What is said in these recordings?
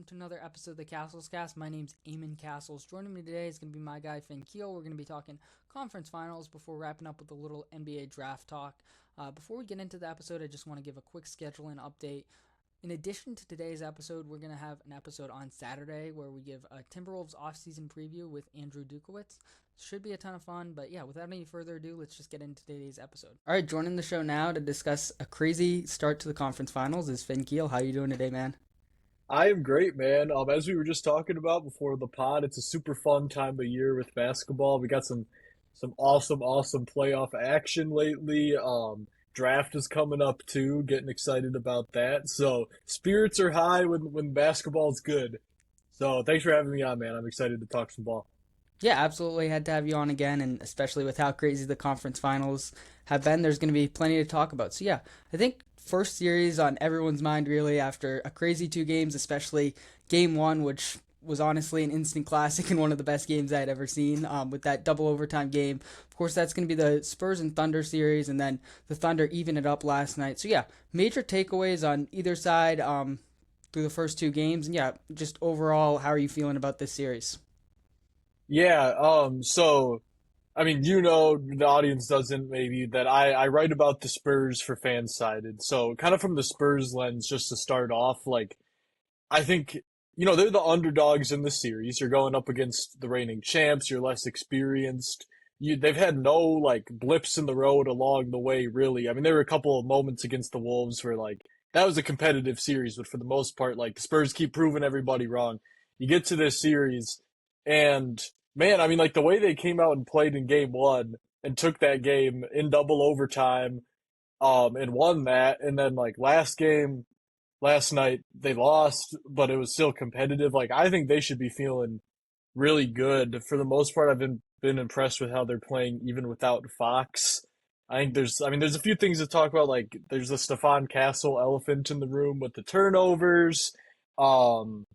welcome to another episode of the Cassels Cast. My name's Eamon Cassels. Joining me today is going to be my guy, Finn Kuehl. We're going to be talking conference finals before wrapping up with a little NBA draft talk. Before we get into the episode, I just want to give a quick scheduling update. In addition to today's episode, we're going to have an episode on Saturday where we give a Timberwolves offseason preview with Andrew Dukowitz. Should be a ton of fun, but yeah, without any further ado, let's just get into today's episode. All right, joining the show now to discuss a crazy start to the conference finals is Finn Kuehl. How you doing today, man? I am great, man. As we were just talking about before the pod, it's a super fun time of year with basketball. We got some awesome playoff action lately. Draft is coming up too. Getting excited about that. So spirits are high when basketball's good. So thanks for having me on, man. I'm excited to talk some ball. Yeah, absolutely. Had to have you on again, and especially with how crazy the conference finals have been, there's going to be plenty to talk about. So yeah, I think first series on everyone's mind really after a crazy two games, especially game one, which was honestly an instant classic and one of the best games I had ever seen with that double overtime game. Of course, that's going to be the Spurs and Thunder series, and then the Thunder even it up last night. So yeah, major takeaways on either side through the first two games. And yeah, just overall, how are you feeling about this series? Yeah, so I mean, the audience doesn't maybe that I write about the Spurs for fan-sided. So kind of from the Spurs lens, just to start off, like I think, they're the underdogs in the series. You're going up against the reigning champs, you're less experienced. They've had no like blips in the road along the way, really. I mean, there were a couple of moments against the Wolves where like that was a competitive series, but for the most part, like the Spurs keep proving everybody wrong. You get to this series and man, I mean, like the way they came out and played in game one and took that game in double overtime, and won that. And then like last night, they lost, but it was still competitive. Like I think they should be feeling really good. For the most part, I've been impressed with how they're playing even without Fox. I mean, there's a few things to talk about. Like there's the Stefan Castle elephant in the room with the turnovers. Um,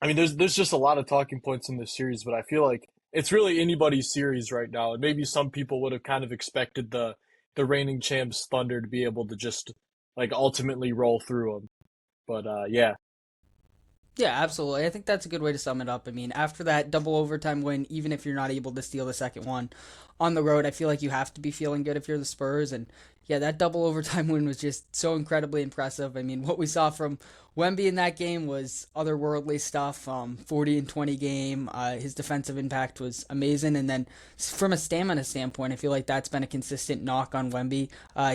I mean, there's just a lot of talking points in this series, but I feel like it's really anybody's series right now. And maybe some people would have kind of expected the reigning champs Thunder to be able to just like ultimately roll through them. But yeah, Yeah, absolutely. I think that's a good way to sum it up. I mean, after that double overtime win, even if you're not able to steal the second one on the road, I feel like you have to be feeling good if you're the Spurs. And yeah, that double overtime win was just so incredibly impressive. I mean, what we saw from Wemby in that game was otherworldly stuff. 40 and 20 game. His defensive impact was amazing. And then from a stamina standpoint, I feel like that's been a consistent knock on Wemby.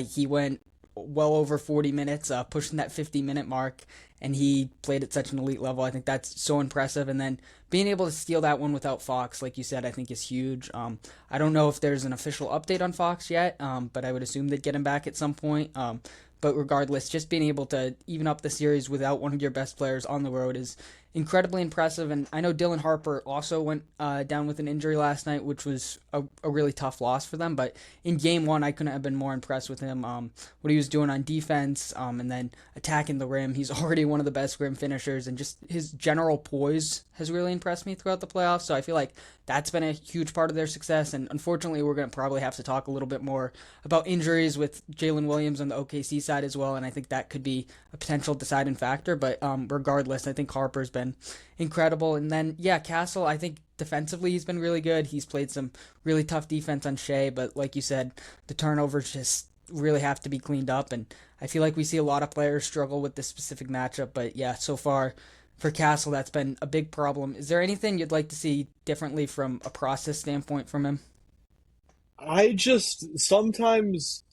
He went well over 40 minutes, pushing that 50-minute mark, and he played at such an elite level. I think that's so impressive. And then being able to steal that one without Fox, like you said, I think is huge. I don't know if there's an official update on Fox yet, but I would assume they'd get him back at some point. But regardless, just being able to even up the series without one of your best players on the road is incredibly impressive. And I know Dylan Harper also went down with an injury last night, which was a really tough loss for them. But in game one, I couldn't have been more impressed with him. What he was doing on defense, and then attacking the rim. He's already one of the best rim finishers, and just his general poise has really impressed me throughout the playoffs. So I feel like that's been a huge part of their success. And unfortunately, we're going to probably have to talk a little bit more about injuries with Jalen Williams on the OKC side as well. And I think that could be a potential deciding factor. But regardless, I think Harper's been incredible. And then, yeah, Castle, I think defensively he's been really good. He's played some really tough defense on Shea. But like you said, the turnovers just really have to be cleaned up. And I feel like we see a lot of players struggle with this specific matchup. But yeah, so far for Castle, that's been a big problem. Is there anything you'd like to see differently from a process standpoint from him? I just sometimes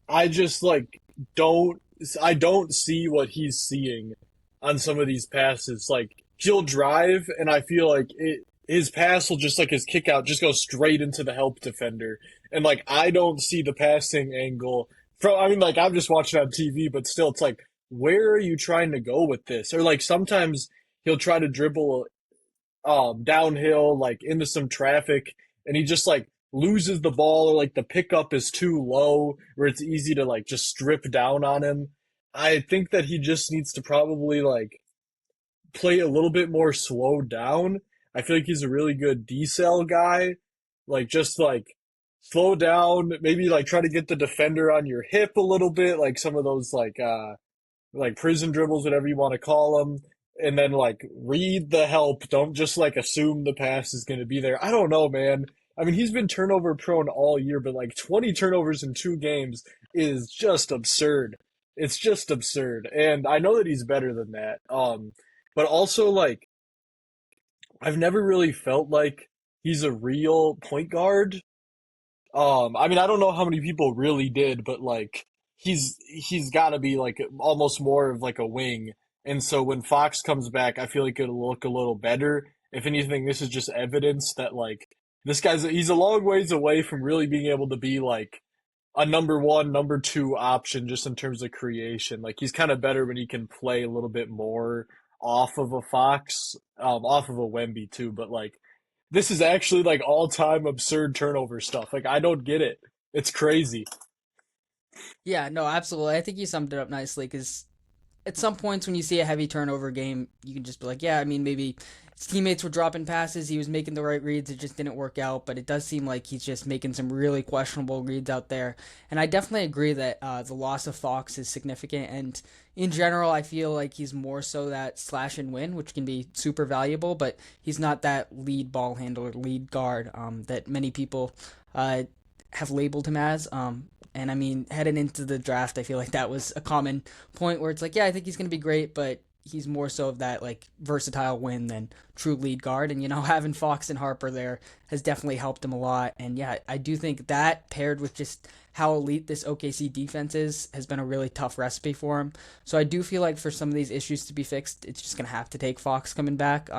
I just like don't I don't see what he's seeing on some of these passes. Like he'll drive, and I feel like his pass will just like his kick out just go straight into the help defender, and like I don't see the passing angle from. I mean, like I'm just watching on TV, but still, it's like where are you trying to go with this? Or like sometimes he'll try to dribble downhill like into some traffic, and he just like loses the ball, or like the pickup is too low where it's easy to like just strip down on him. I think that he just needs to probably like play a little bit more slowed down. I feel like he's a really good decel guy. Like just like slow down, maybe like try to get the defender on your hip a little bit, like some of those like prison dribbles, whatever you want to call them, and then like read the help. Don't just like assume the pass is going to be there. I don't know, man. I mean, he's been turnover prone all year, but like 20 turnovers in 2 games is just absurd. It's just absurd. And I know that he's better than that. But also like I've never really felt like he's a real point guard. I mean, I don't know how many people really did, but like he's got to be like almost more of like a wing. And so when Fox comes back, I feel like it'll look a little better. If anything, this is just evidence that like this guy's he's a long ways away from really being able to be like a number one, number two option just in terms of creation. Like he's kind of better when he can play a little bit more off of a Fox, off of a Wemby too. But like this is actually like all time absurd turnover stuff. Like I don't get it. It's crazy. Yeah, no, absolutely. I think you summed it up nicely because at some points when you see a heavy turnover game, you can just be like, yeah, I mean, maybe his teammates were dropping passes, he was making the right reads, it just didn't work out. But it does seem like he's just making some really questionable reads out there. And I definitely agree that the loss of Fox is significant. And in general, I feel like he's more so that slash and win, which can be super valuable, but he's not that lead ball handler, lead guard that many people uh, have labeled him as. And I mean, heading into the draft, I feel like that was a common point where it's like, yeah, I think he's going to be great, but he's more so of that like versatile win than true lead guard. And having Fox and Harper there has definitely helped him a lot. And yeah, I do think that paired with just how elite this OKC defense is has been a really tough recipe for him. So I do feel like for some of these issues to be fixed, it's just going to have to take Fox coming back.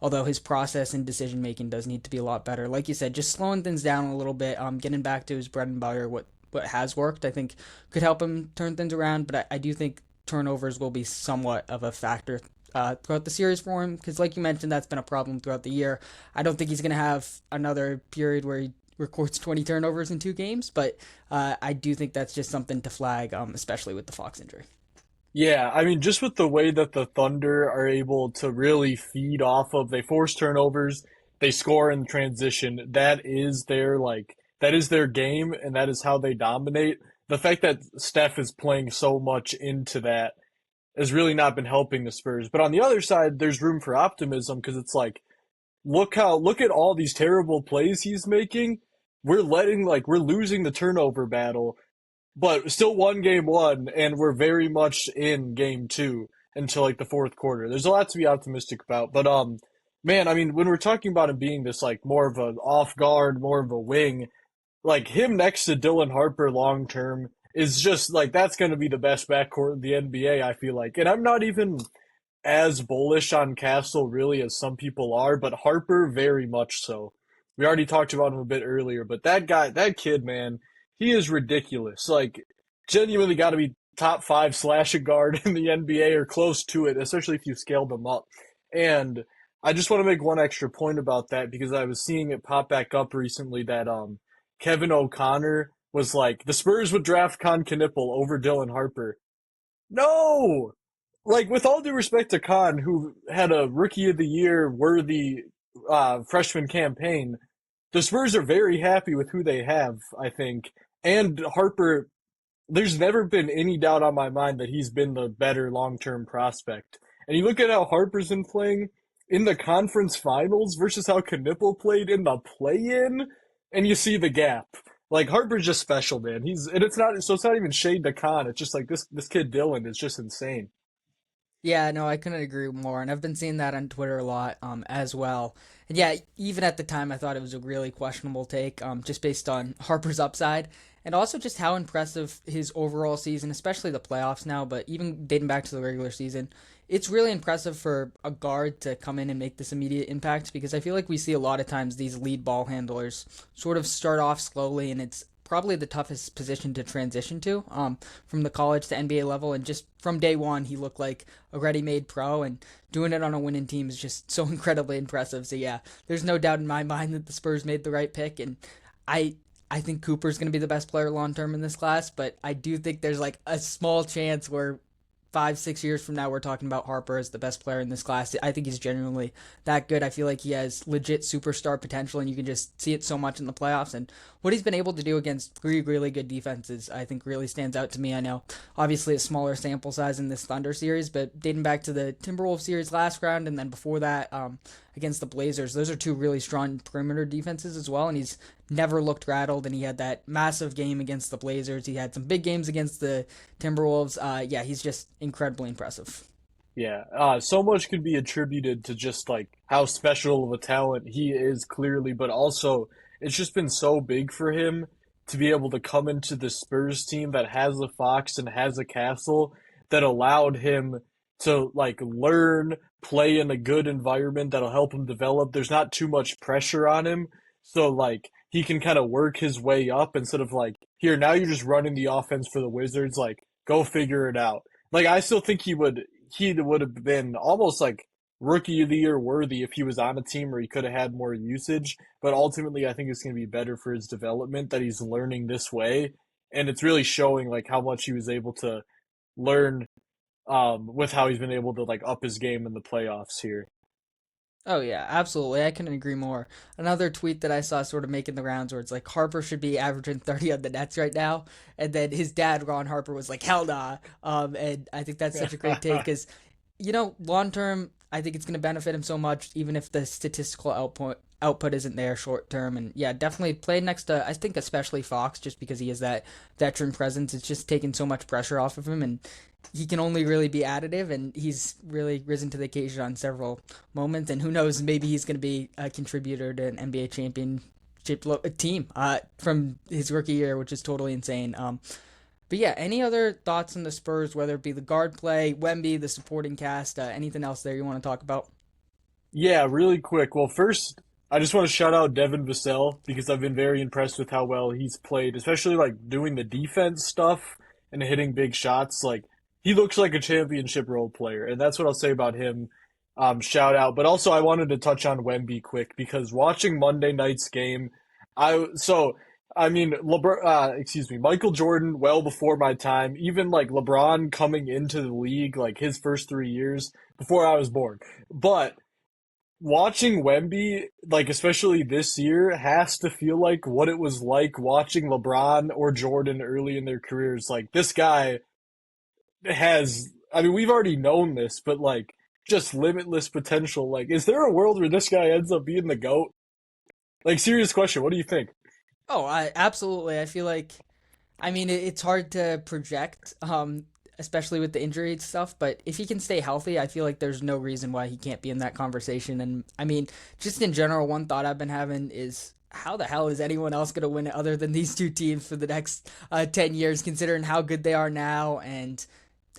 Although his process and decision making does need to be a lot better. Like you said, just slowing things down a little bit, getting back to his bread and butter, what has worked, I think could help him turn things around. But I do think turnovers will be somewhat of a factor throughout the series for him because, like you mentioned, that's been a problem throughout the year. I don't think he's going to have another period where he records 20 turnovers in 2 games, but I do think that's just something to flag, especially with the Fox injury. Yeah, I mean, just with the way that the Thunder are able to really feed off of, they force turnovers, they score in transition. That is their that is their game, and that is how they dominate. The fact that Steph is playing so much into that has really not been helping the Spurs. But on the other side, there's room for optimism because it's like, look at all these terrible plays he's making. We're losing the turnover battle but still won game one, and we're very much in game two until like the fourth quarter. There's a lot to be optimistic about, but man, I mean, when we're talking about him being this like more of an off guard, more of a wing, like him next to Dylan Harper long term is just like that's going to be the best backcourt in the NBA. I feel like, and I'm not even as bullish on Castle really as some people are, but Harper very much so. We already talked about him a bit earlier, but that guy, that kid, man, he is ridiculous. Like, genuinely got to be top five slashing guard in the NBA or close to it, especially if you scaled them up. And I just want to make one extra point about that because I was seeing it pop back up recently that Kevin O'Connor was like the Spurs would draft Con Knipple over Dylan Harper. No, like with all due respect to Khan, who had a rookie of the year worthy freshman campaign, the Spurs are very happy with who they have, I think. And Harper, there's never been any doubt on my mind that he's been the better long term prospect. And you look at how Harper's been playing in the conference finals versus how Knipple played in the play in, and you see the gap. Like Harper's just special, man. And it's not even shade to Khan. It's just like this kid Dylan is just insane. Yeah, no, I couldn't agree more, and I've been seeing that on Twitter a lot, as well. And yeah, even at the time, I thought it was a really questionable take, just based on Harper's upside, and also just how impressive his overall season, especially the playoffs now, but even dating back to the regular season, it's really impressive for a guard to come in and make this immediate impact because I feel like we see a lot of times these lead ball handlers sort of start off slowly, and it's probably the toughest position to transition to from the college to NBA level. And just from day one, he looked like a ready-made pro, and doing it on a winning team is just so incredibly impressive. So yeah, there's no doubt in my mind that the Spurs made the right pick, and I I think Cooper's going to be the best player long term in this class, but I do think there's like a small chance where 5, 6 years from now, we're talking about Harper as the best player in this class. I think he's genuinely that good. I feel like he has legit superstar potential, and you can just see it so much in the playoffs. And what he's been able to do against three really good defenses, I think, really stands out to me. I know, obviously, a smaller sample size in this Thunder series, but dating back to the Timberwolves series last round, and then before that, against the Blazers, those are two really strong perimeter defenses as well. And he's never looked rattled, and he had that massive game against the Blazers. He had some big games against the Timberwolves. Yeah, he's just incredibly impressive. Yeah, so much could be attributed to just like how special of a talent he is clearly, but also it's just been so big for him to be able to come into the Spurs team that has a Fox and has a Castle that allowed him to like learn, play in a good environment that'll help him develop. There's not too much pressure on him, so like he can kind of work his way up instead of like, here, now you're just running the offense for the Wizards, like go figure it out. Like I still think he would have been almost like rookie of the year worthy if he was on a team where he could have had more usage. But ultimately, I think it's going to be better for his development that he's learning this way, and it's really showing like how much he was able to learn with how he's been able to like up his game in the playoffs here. Oh yeah, absolutely. I couldn't agree more. Another tweet that I saw sort of making the rounds where it's like Harper should be averaging 30 on the Nets right now, and then his dad Ron Harper was like, "Hell nah." And I think that's such a great take because, long term, I think it's going to benefit him so much, even if the statistical output isn't there short term. And yeah, definitely play next to, I think, especially Fox, just because he has that veteran presence. It's just taken so much pressure off of him, and he can only really be additive, and he's really risen to the occasion on several moments. And who knows, maybe he's going to be a contributor to an NBA championship team from his rookie year, which is totally insane. But yeah, any other thoughts on the Spurs, whether it be the guard play, Wemby, the supporting cast, anything else there you want to talk about? Yeah, really quick. Well, first, I just want to shout out Devin Vassell because I've been very impressed with how well he's played, especially like doing the defense stuff and hitting big shots. Like he looks like a championship role player, and that's what I'll say about him. Shout out. But also, I wanted to touch on Wemby quick because watching Monday night's game, I mean, Michael Jordan, well before my time, even like LeBron coming into the league, like his first 3 years before I was born. But watching Wemby, like especially this year, has to feel like what it was like watching LeBron or Jordan early in their careers. Like this guy has, I mean, we've already known this, but like just limitless potential. Like, is there a world where this guy ends up being the GOAT? Like, serious question. What do you think? Oh, I absolutely. I feel like, I mean, it's hard to project, especially with the injury stuff. But if he can stay healthy, I feel like there's no reason why he can't be in that conversation. And I mean, just in general, one thought I've been having is how the hell is anyone else going to win it other than these two teams for the next 10 years, considering how good they are now and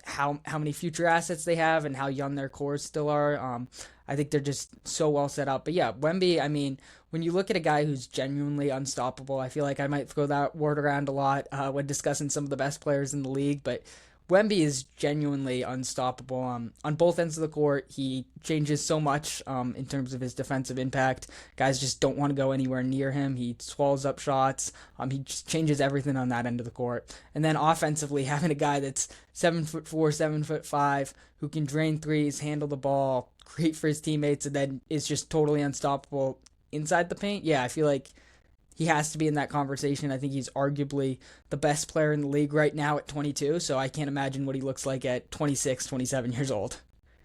how many future assets they have and how young their cores still are. I think they're just so well set up. But yeah, Wemby, I mean, when you look at a guy who's genuinely unstoppable, I feel like I might throw that word around a lot when discussing some of the best players in the league. But Wemby is genuinely unstoppable. On both ends of the court, he changes so much in terms of his defensive impact. Guys just don't want to go anywhere near him. He swallows up shots. He just changes everything on that end of the court. And then offensively, having a guy that's 7'4", 7'5", who can drain threes, handle the ball, great for his teammates, and then is just totally unstoppable inside the paint. Yeah, I feel like he has to be in that conversation. I think he's arguably the best player in the league right now at 22, so I can't imagine what he looks like at 26, 27 years old.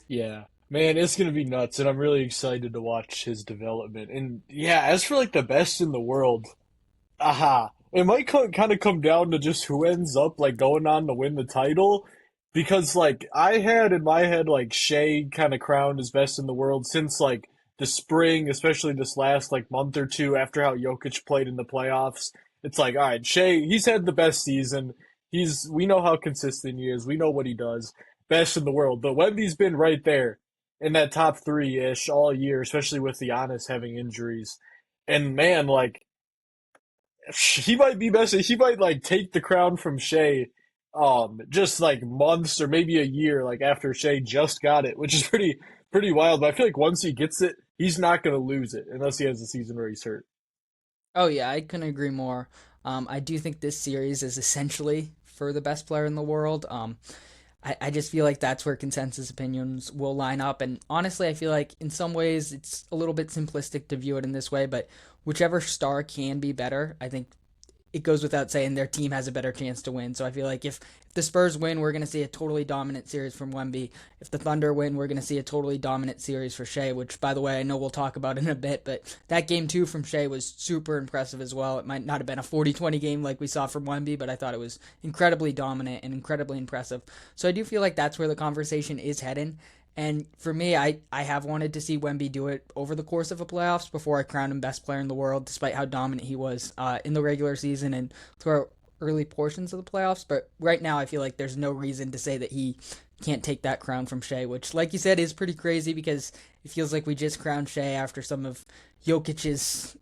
Yeah. Man, it's gonna be nuts, and I'm really excited to watch his development. And yeah, as for like the best in the world, aha. It might kind of come down to just who ends up like going on to win the title, because like I had in my head like Shea kind of crowned as best in the world since like the spring, especially this last like month or two after how Jokic played in the playoffs. It's like, all right, Shea, he's had the best season. We know how consistent he is. We know what he does. Best in the world. But Wemby's been right there in that top three ish all year, especially with the Giannis having injuries. And man, like he might be best. He might like take the crown from Shea, just like months or maybe a year like after Shea just got it, which is pretty wild. But I feel like once he gets it, he's not gonna lose it unless he has a season where he's hurt. Oh yeah, I couldn't agree more. I do think this series is essentially for the best player in the world. I just feel like that's where consensus opinions will line up. And honestly, I feel like in some ways it's a little bit simplistic to view it in this way, but whichever star can be better, I think it goes without saying their team has a better chance to win. So I feel like if the Spurs win, we're going to see a totally dominant series from Wemby. If the Thunder win, we're going to see a totally dominant series for Shea, which, by the way, I know we'll talk about in a bit, but that game two from Shea was super impressive as well. It might not have been a 40-20 game like we saw from Wemby, but I thought it was incredibly dominant and incredibly impressive. So I do feel like that's where the conversation is heading. And for me, I have wanted to see Wemby do it over the course of a playoffs before I crowned him best player in the world, despite how dominant he was in the regular season and throughout early portions of the playoffs. But right now, I feel like there's no reason to say that he can't take that crown from Shea, which, like you said, is pretty crazy because it feels like we just crowned Shea after some of Jokic's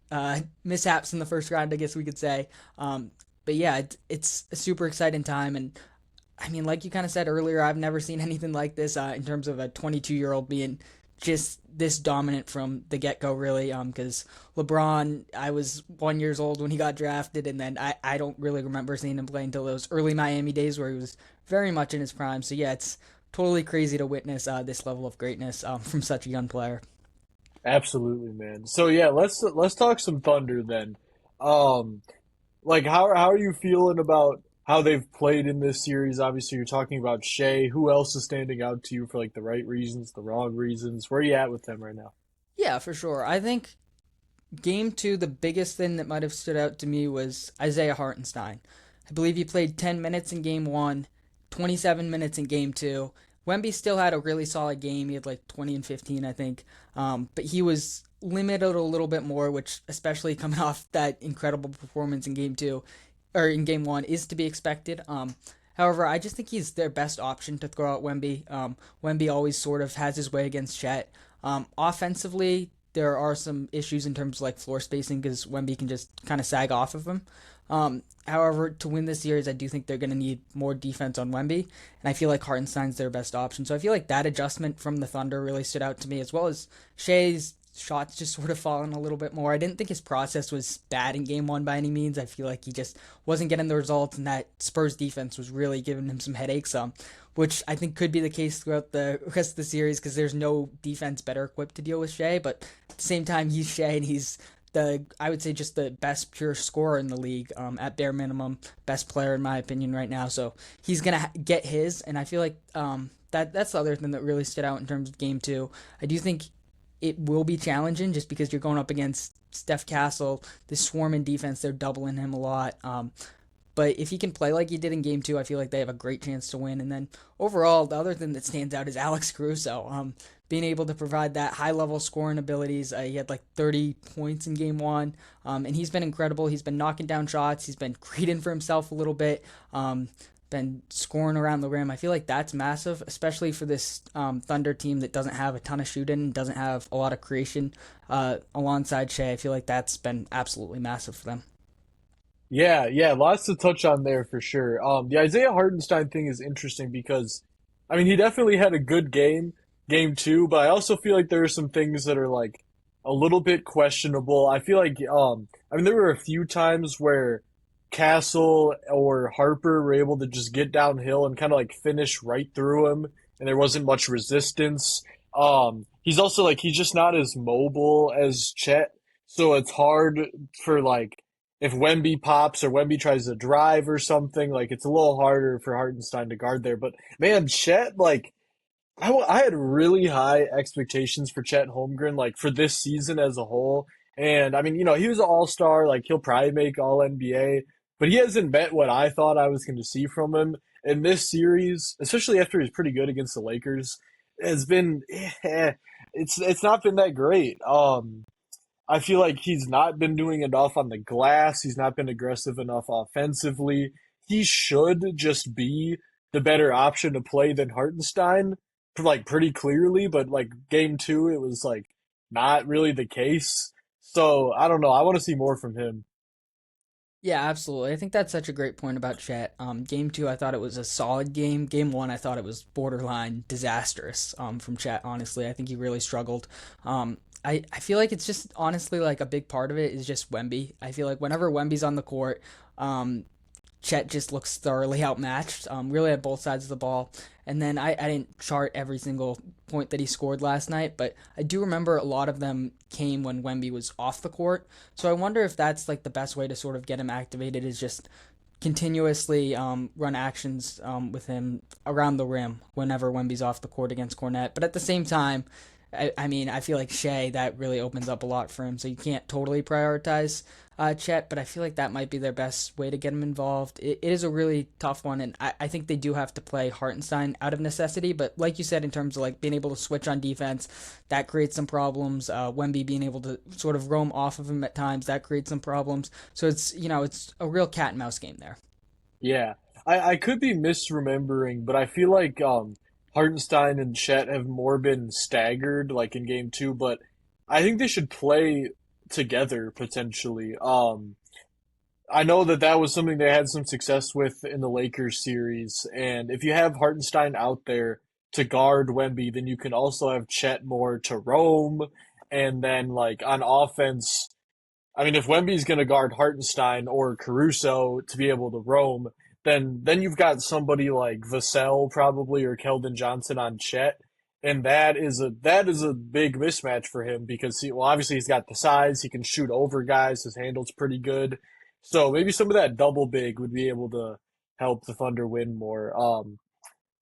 mishaps in the first round, I guess we could say. But yeah, it's a super exciting time, and I mean, like you kind of said earlier, I've never seen anything like this in terms of a 22-year-old being just this dominant from the get-go, really. Because LeBron, I was 1 years old when he got drafted, and then I don't really remember seeing him play until those early Miami days where he was very much in his prime. So yeah, it's totally crazy to witness this level of greatness from such a young player. Absolutely, man. So yeah, let's talk some Thunder then. Um, like how are you feeling about how they've played in this series? Obviously, you're talking about Shea. Who else is standing out to you for like the right reasons, the wrong reasons? Where are you at with them right now? Yeah, for sure. I think game two, the biggest thing that might have stood out to me was Isaiah Hartenstein. I believe he played 10 minutes in game one, 27 minutes in game two. Wemby still had a really solid game. He had like 20 and 15, I think. But he was limited a little bit more, which, especially coming off that incredible performance in game two, or in game one, is to be expected. However, I just think he's their best option to throw out Wemby. Wemby always sort of has his way against Chet. Offensively, there are some issues in terms of like floor spacing because Wemby can just kind of sag off of him. However, to win this series, I do think they're going to need more defense on Wemby, and I feel like Hartenstein's their best option. So I feel like that adjustment from the Thunder really stood out to me, as well as Shea's shots just sort of fallen a little bit more. I didn't think his process was bad in game one by any means. I feel like he just wasn't getting the results, and that Spurs defense was really giving him some headaches. Which I think could be the case throughout the rest of the series because there's no defense better equipped to deal with Shea. But at the same time, he's Shea, and he's I would say just the best pure scorer in the league, at bare minimum, best player in my opinion right now. So he's gonna get his, and I feel like that's the other thing that really stood out in terms of game two. I do think it will be challenging just because you're going up against Steph Castle, this swarming defense. They're doubling him a lot. But if he can play like he did in game two, I feel like they have a great chance to win. And then overall, the other thing that stands out is Alex Caruso. Being able to provide that high level scoring abilities. He had like 30 points in game one. And he's been incredible. He's been knocking down shots. He's been creating for himself a little bit. Been scoring around the rim. I feel like that's massive, especially for this Thunder team that doesn't have a ton of shooting, doesn't have a lot of creation alongside Shea. I feel like that's been absolutely massive for them. Yeah, yeah, lots to touch on there for sure. The Isaiah Hartenstein thing is interesting because, I mean, he definitely had a good game, game two, but I also feel like there are some things that are like a little bit questionable. I feel like, I mean, there were a few times where Castle or Harper were able to just get downhill and kind of like finish right through him, and there wasn't much resistance. He's also like, he's just not as mobile as Chet, so it's hard for like, if Wemby pops or Wemby tries to drive or something, like it's a little harder for Hartenstein to guard there. But man, Chet, like I had really high expectations for Chet Holmgren, like for this season as a whole. And I mean, he was an all-star, like he'll probably make all NBA, but he hasn't met what I thought I was going to see from him in this series, especially after he's pretty good against the Lakers. Has been, it's not been that great. I feel like he's not been doing enough on the glass. He's not been aggressive enough offensively. He should just be the better option to play than Hartenstein, like pretty clearly. But like game two, it was like not really the case. So I don't know. I want to see more from him. Yeah, absolutely. I think that's such a great point about Chet. Game two, I thought it was a solid game. Game one, I thought it was borderline disastrous from Chet, honestly. I think he really struggled. I feel like it's just honestly like a big part of it is just Wemby. I feel like whenever Wemby's on the court, um, Chet just looks thoroughly outmatched, really at both sides of the ball. And then I didn't chart every single point that he scored last night, but I do remember a lot of them came when Wemby was off the court. So I wonder if that's like the best way to sort of get him activated is just continuously run actions with him around the rim whenever Wemby's off the court against Cornette. But at the same time, I mean, I feel like Shea, that really opens up a lot for him. So you can't totally prioritize Chet, but I feel like that might be their best way to get him involved. It is a really tough one, and I think they do have to play Hartenstein out of necessity. But like you said, in terms of like being able to switch on defense, that creates some problems. Wemby being able to sort of roam off of him at times, that creates some problems. So it's a real cat and mouse game there. Yeah, I could be misremembering, but I feel like Hartenstein and Chet have more been staggered, like in game two. But I think they should play together potentially. I know that that was something they had some success with in the Lakers series, and if you have Hartenstein out there to guard Wemby, then you can also have Chet more to roam, and then like on offense. I mean, if Wemby's going to guard Hartenstein or Caruso to be able to roam, then you've got somebody like Vassell probably or Keldon Johnson on Chet, and that is a big mismatch for him because obviously he's got the size, he can shoot over guys, his handle's pretty good, so maybe some of that double big would be able to help the Thunder win more.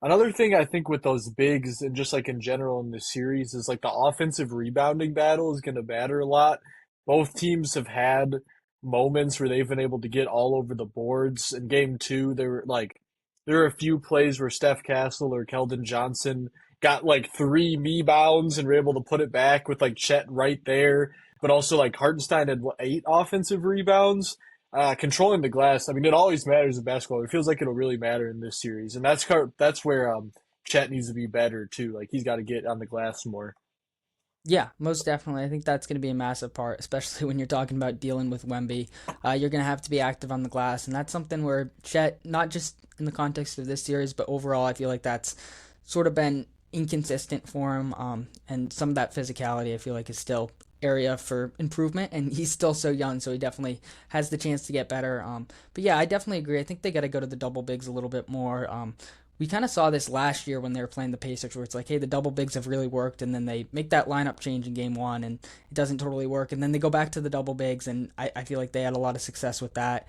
Another thing I think with those bigs and just like in general in this series is like the offensive rebounding battle is going to matter a lot. Both teams have had moments where they've been able to get all over the boards. In game two, there were a few plays where Steph Castle or Keldon Johnson got like three me bounds and were able to put it back with like Chet right there. But also like Hartenstein had eight offensive rebounds. Controlling the glass. I mean, it always matters in basketball. It feels like it'll really matter in this series, and that's where Chet needs to be better too. Like he's got to get on the glass more. Yeah, most definitely. I think that's going to be a massive part, especially when you're talking about dealing with Wemby. You're going to have to be active on the glass, and that's something where Chet, not just in the context of this series, but overall, I feel like that's sort of been inconsistent for him. And some of that physicality, I feel like, is still area for improvement, and he's still so young, so he definitely has the chance to get better. But yeah, I definitely agree. I think they got to go to the double bigs a little bit more. We kind of saw this last year when they were playing the Pacers, where it's like, hey, the double bigs have really worked, and then they make that lineup change in game one, and it doesn't totally work, and then they go back to the double bigs, and I feel like they had a lot of success with that.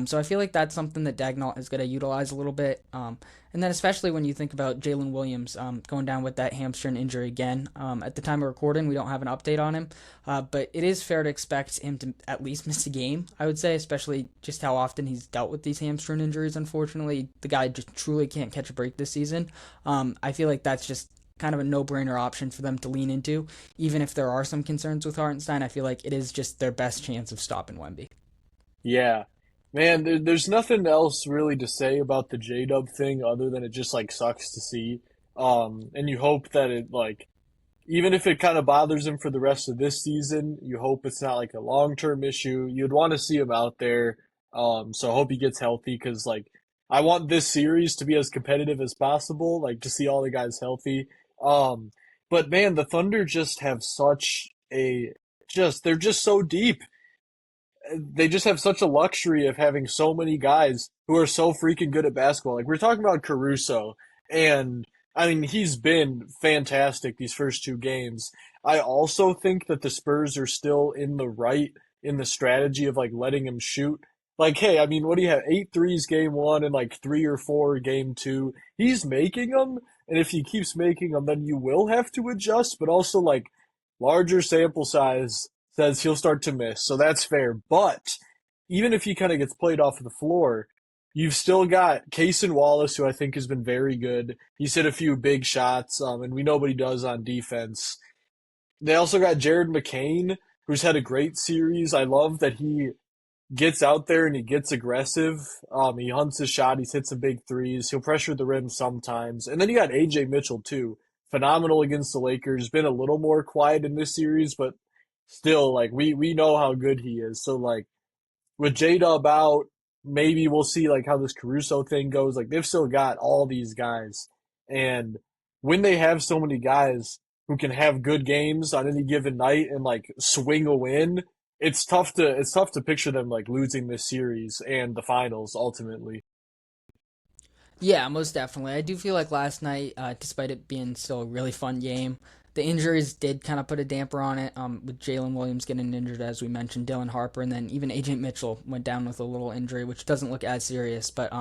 So I feel like that's something that Dagnall is going to utilize a little bit. And then especially when you think about Jalen Williams going down with that hamstring injury again. At the time of recording, we don't have an update on him, but it is fair to expect him to at least miss a game, I would say, especially just how often he's dealt with these hamstring injuries, unfortunately. The guy just truly can't catch a break this season. I feel like that's just kind of a no-brainer option for them to lean into. Even if there are some concerns with Hartenstein, I feel like it is just their best chance of stopping Wemby. Yeah, man. There's nothing else really to say about the J Dub thing other than it just like sucks to see. And you hope that it like even if it kind of bothers him for the rest of this season, you hope it's not like a long-term issue. You'd want to see him out there. So I hope he gets healthy because like I want this series to be as competitive as possible, like to see all the guys healthy. Um, but man, the Thunder just have such a just they're just so deep. They just have such a luxury of having so many guys who are so freaking good at basketball. Like we're talking about Caruso, and I mean he's been fantastic these first two games. I also think that the Spurs are still in the right in the strategy of like letting him shoot. Like, hey, I mean, what do you have? Eight threes game one and like three or four game two. He's making them, and if he keeps making them, then you will have to adjust. But also, like, larger sample size says he'll start to miss, so that's fair. But even if he kind of gets played off of the floor, you've still got Cason Wallace, who I think has been very good. He's hit a few big shots, and we know what he does on defense. They also got Jared McCain, who's had a great series. I love that he gets out there and he gets aggressive. He hunts his shot. He hits some big threes. He'll pressure the rim sometimes. And then you got AJ Mitchell too. Phenomenal against the Lakers. Been a little more quiet in this series, but still, like we know how good he is. So like with J Dub out, maybe we'll see like how this Caruso thing goes. Like they've still got all these guys, and when they have so many guys who can have good games on any given night and like swing a win, it's tough to picture them like losing this series and the finals ultimately. Yeah, most definitely. I do feel like last night, despite it being still a really fun game, the injuries did kind of put a damper on it. With Jalen Williams getting injured, as we mentioned, Dylan Harper, and then even Agent Mitchell went down with a little injury, which doesn't look as serious. But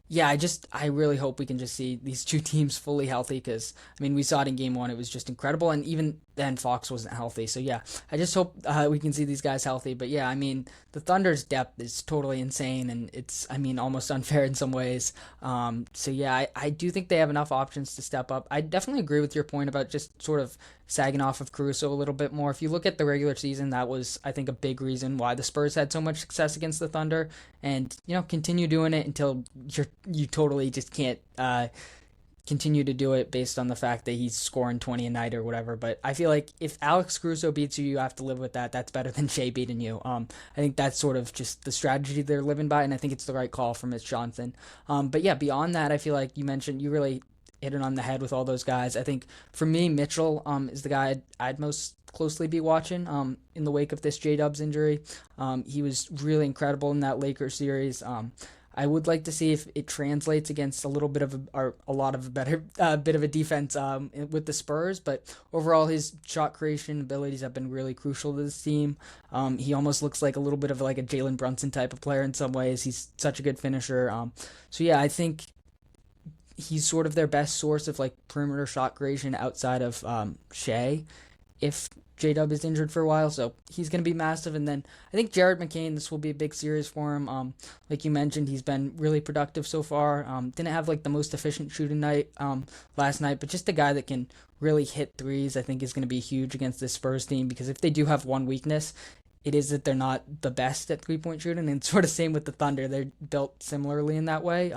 yeah, I really hope we can just see these two teams fully healthy because I mean we saw it in game one, it was just incredible, and even then Fox wasn't healthy. So yeah, I just hope we can see these guys healthy. But yeah, I mean the Thunder's depth is totally insane, and it's I mean almost unfair in some ways. So yeah, I do think they have enough options to step up. I definitely agree with your point about just sort of sagging off of Caruso a little bit more. If you look at the regular season, that was I think a big reason why the Spurs had so much success against the Thunder, and continue doing it until you totally just can't continue to do it based on the fact that he's scoring 20 a night or whatever. But I feel like if Alex Caruso beats you, you have to live with that. That's better than Shea beating you. I think that's sort of just the strategy they're living by, and I think it's the right call from Mitch Johnson. But yeah, beyond that, I feel like you mentioned you really hit it on the head with all those guys. I think for me, Mitchell is the guy I'd most closely be watching in the wake of this J Dub's injury. He was really incredible in that Lakers series. I would like to see if it translates against a little bit of or a lot of a better bit of a defense with the Spurs, but overall his shot creation abilities have been really crucial to this team. He almost looks like a little bit of like a Jalen Brunson type of player in some ways. He's such a good finisher. So yeah, I think he's sort of their best source of like perimeter shot creation outside of Shea if J Dub is injured for a while, so he's going to be massive. And then I think Jared McCain, this will be a big series for him. Like you mentioned, he's been really productive so far. Didn't have like the most efficient shooting night last night, but just a guy that can really hit threes. I think is going to be huge against this Spurs team because if they do have one weakness, it is that they're not the best at 3 point shooting, and sort of same with the Thunder. They're built similarly in that way.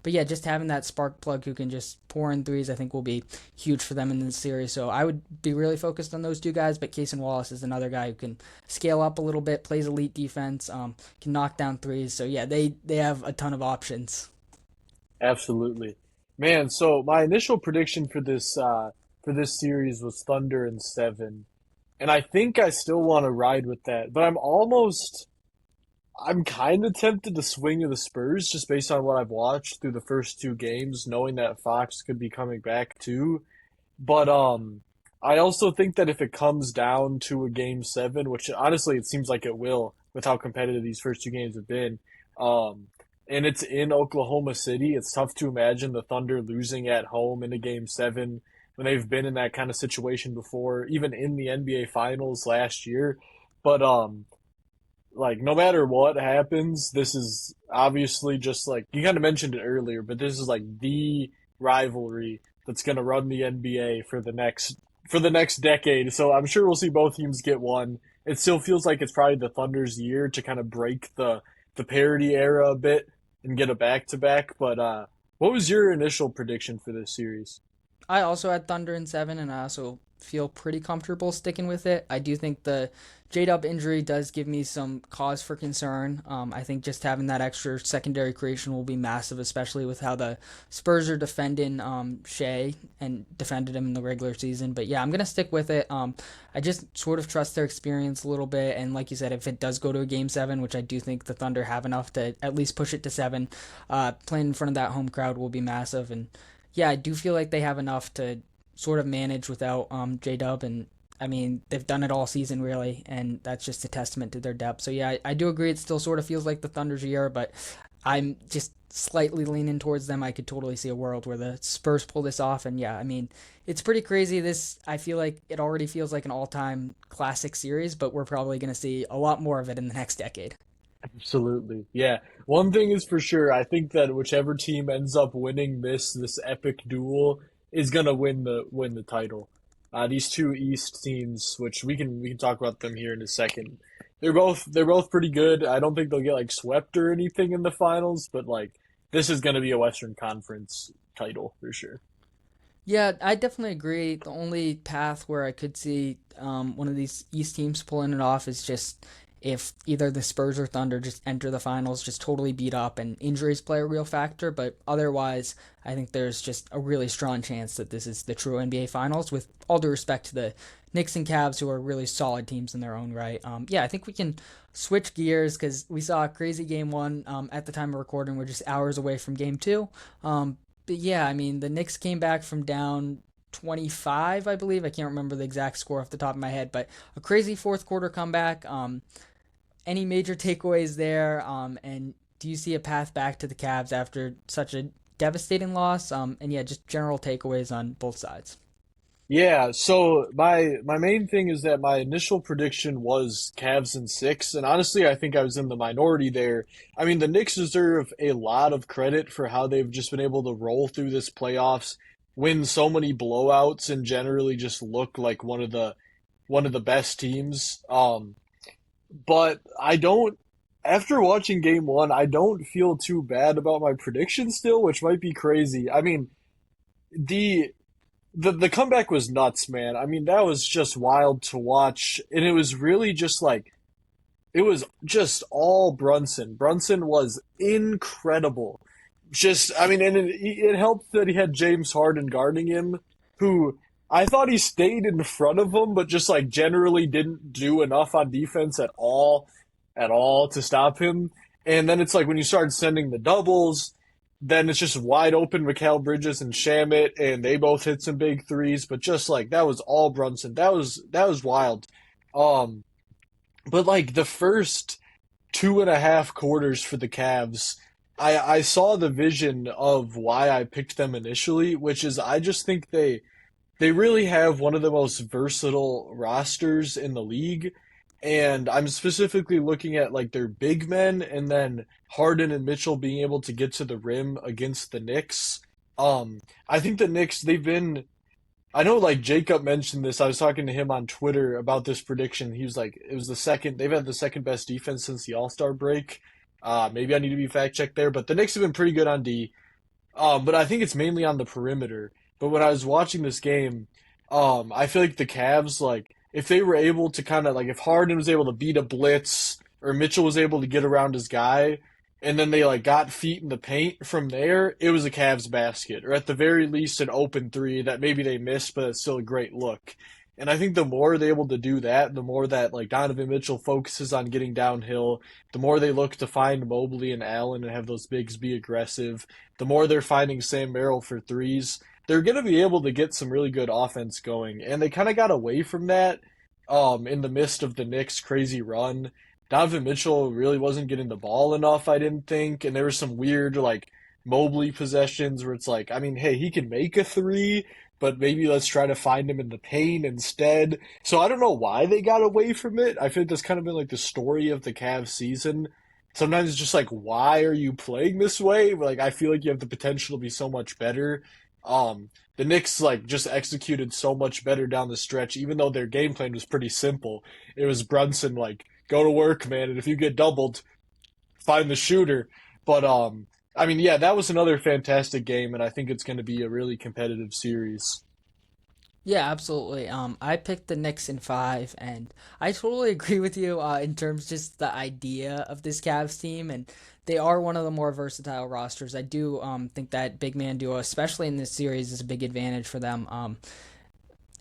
But yeah, just having that spark plug who can just pour in threes, I think will be huge for them in this series. So I would be really focused on those two guys. But Cason Wallace is another guy who can scale up a little bit, plays elite defense, can knock down threes. So yeah, they have a ton of options. Absolutely. Man, so my initial prediction for this series was Thunder in seven. And I think I still want to ride with that, but I'm kind of tempted to swing to the Spurs just based on what I've watched through the first two games, knowing that Fox could be coming back too. But I also think that if it comes down to a game seven, which honestly it seems like it will with how competitive these first two games have been, um, and it's in Oklahoma City, it's tough to imagine the Thunder losing at home in a game seven when they've been in that kind of situation before, even in the NBA Finals last year. But like no matter what happens, this is obviously just like you kind of mentioned it earlier, but this is like the rivalry that's going to run the NBA for the next decade. So I'm sure we'll see both teams get one. It still feels like it's probably the Thunder's year to kind of break the parity era a bit and get a back to back. But what was your initial prediction for this series? I also had Thunder in seven, and I also feel pretty comfortable sticking with it. I do think the J Dub injury does give me some cause for concern. I think just having that extra secondary creation will be massive, especially with how the Spurs are defending Shea and defended him in the regular season. But yeah, I'm gonna stick with it. I just sort of trust their experience a little bit, and like you said, if it does go to a game seven, which I do think the Thunder have enough to at least push it to seven, playing in front of that home crowd will be massive. And yeah, I do feel like they have enough to sort of manage without J Dub, and I mean they've done it all season really, and that's just a testament to their depth. So yeah, I do agree. It still sort of feels like the Thunder's year, but I'm just slightly leaning towards them. I could totally see a world where the Spurs pull this off, and yeah, I mean it's pretty crazy. This I feel like it already feels like an all-time classic series, but we're probably going to see a lot more of it in the next decade. Absolutely. Yeah. One thing is for sure, I think that whichever team ends up winning this epic duel is gonna win the title. These two East teams, which we can talk about them here in a second. They're both pretty good. I don't think they'll get like swept or anything in the finals, but like this is gonna be a Western Conference title for sure. Yeah, I definitely agree. The only path where I could see one of these East teams pulling it off is just if either the Spurs or Thunder just enter the finals just totally beat up and injuries play a real factor. But otherwise, I think there's just a really strong chance that this is the true NBA Finals, with all due respect to the Knicks and Cavs, who are really solid teams in their own right. Yeah, I think we can switch gears because we saw a crazy game one at the time of recording. We're just hours away from game two. But yeah, I mean, the Knicks came back from down 25, I believe. I can't remember the exact score off the top of my head, but a crazy fourth quarter comeback. Any major takeaways there? And do you see a path back to the Cavs after such a devastating loss? And yeah, just general takeaways on both sides. Yeah, so my main thing is that my initial prediction was Cavs in six, and honestly, I think I was in the minority there. I mean, the Knicks deserve a lot of credit for how they've just been able to roll through this playoffs, win so many blowouts, and generally just look like one of the best teams. But I don't. After watching game one, I don't feel too bad about my prediction still, which might be crazy. I mean, the the comeback was nuts, man. I mean, that was just wild to watch, and it was really just like it was just all Brunson. Brunson was incredible. Just, I mean, and it helped that he had James Harden guarding him, who I thought he stayed in front of him, but just like generally didn't do enough on defense at all to stop him. And then it's like when you start sending the doubles, then it's just wide open Mikal Bridges and Shamit, and they both hit some big threes. But just like that was all Brunson. That was wild. Um, but like the first two and a half quarters for the Cavs, I saw the vision of why I picked them initially, which is I just think they really have one of the most versatile rosters in the league. And I'm specifically looking at like their big men and then Harden and Mitchell being able to get to the rim against the Knicks. I think the Knicks, I know like Jacob mentioned this. I was talking to him on Twitter about this prediction. He was like, it was they've had the second best defense since the All-Star break. Maybe I need to be fact checked there, but the Knicks have been pretty good on D. But I think it's mainly on the perimeter. But when I was watching this game, I feel like the Cavs, like, if they were able to kind of, like, if Harden was able to beat a blitz or Mitchell was able to get around his guy, and then they, like, got feet in the paint from there, it was a Cavs basket. Or at the very least, an open three that maybe they missed, but it's still a great look. And I think the more they're able to do that, the more that, like, Donovan Mitchell focuses on getting downhill, the more they look to find Mobley and Allen and have those bigs be aggressive, the more they're finding Sam Merrill for threes, they're going to be able to get some really good offense going. And they kind of got away from that in the midst of the Knicks' crazy run. Donovan Mitchell really wasn't getting the ball enough, I didn't think. And there were some weird, like, Mobley possessions where it's like, I mean, hey, he can make a three, but maybe let's try to find him in the paint instead. So I don't know why they got away from it. I feel like that's kind of been like the story of the Cavs season. Sometimes it's just like, why are you playing this way? Like, I feel like you have the potential to be so much better. The Knicks like just executed so much better down the stretch, even though their game plan was pretty simple. It was Brunson like, go to work, man, and if you get doubled, find the shooter. But I mean, yeah, that was another fantastic game, and I think it's going to be a really competitive series. Yeah, absolutely. I picked the Knicks in five, and I totally agree with you in terms just the idea of this Cavs team, and they are one of the more versatile rosters. I do think that big man duo, especially in this series, is a big advantage for them.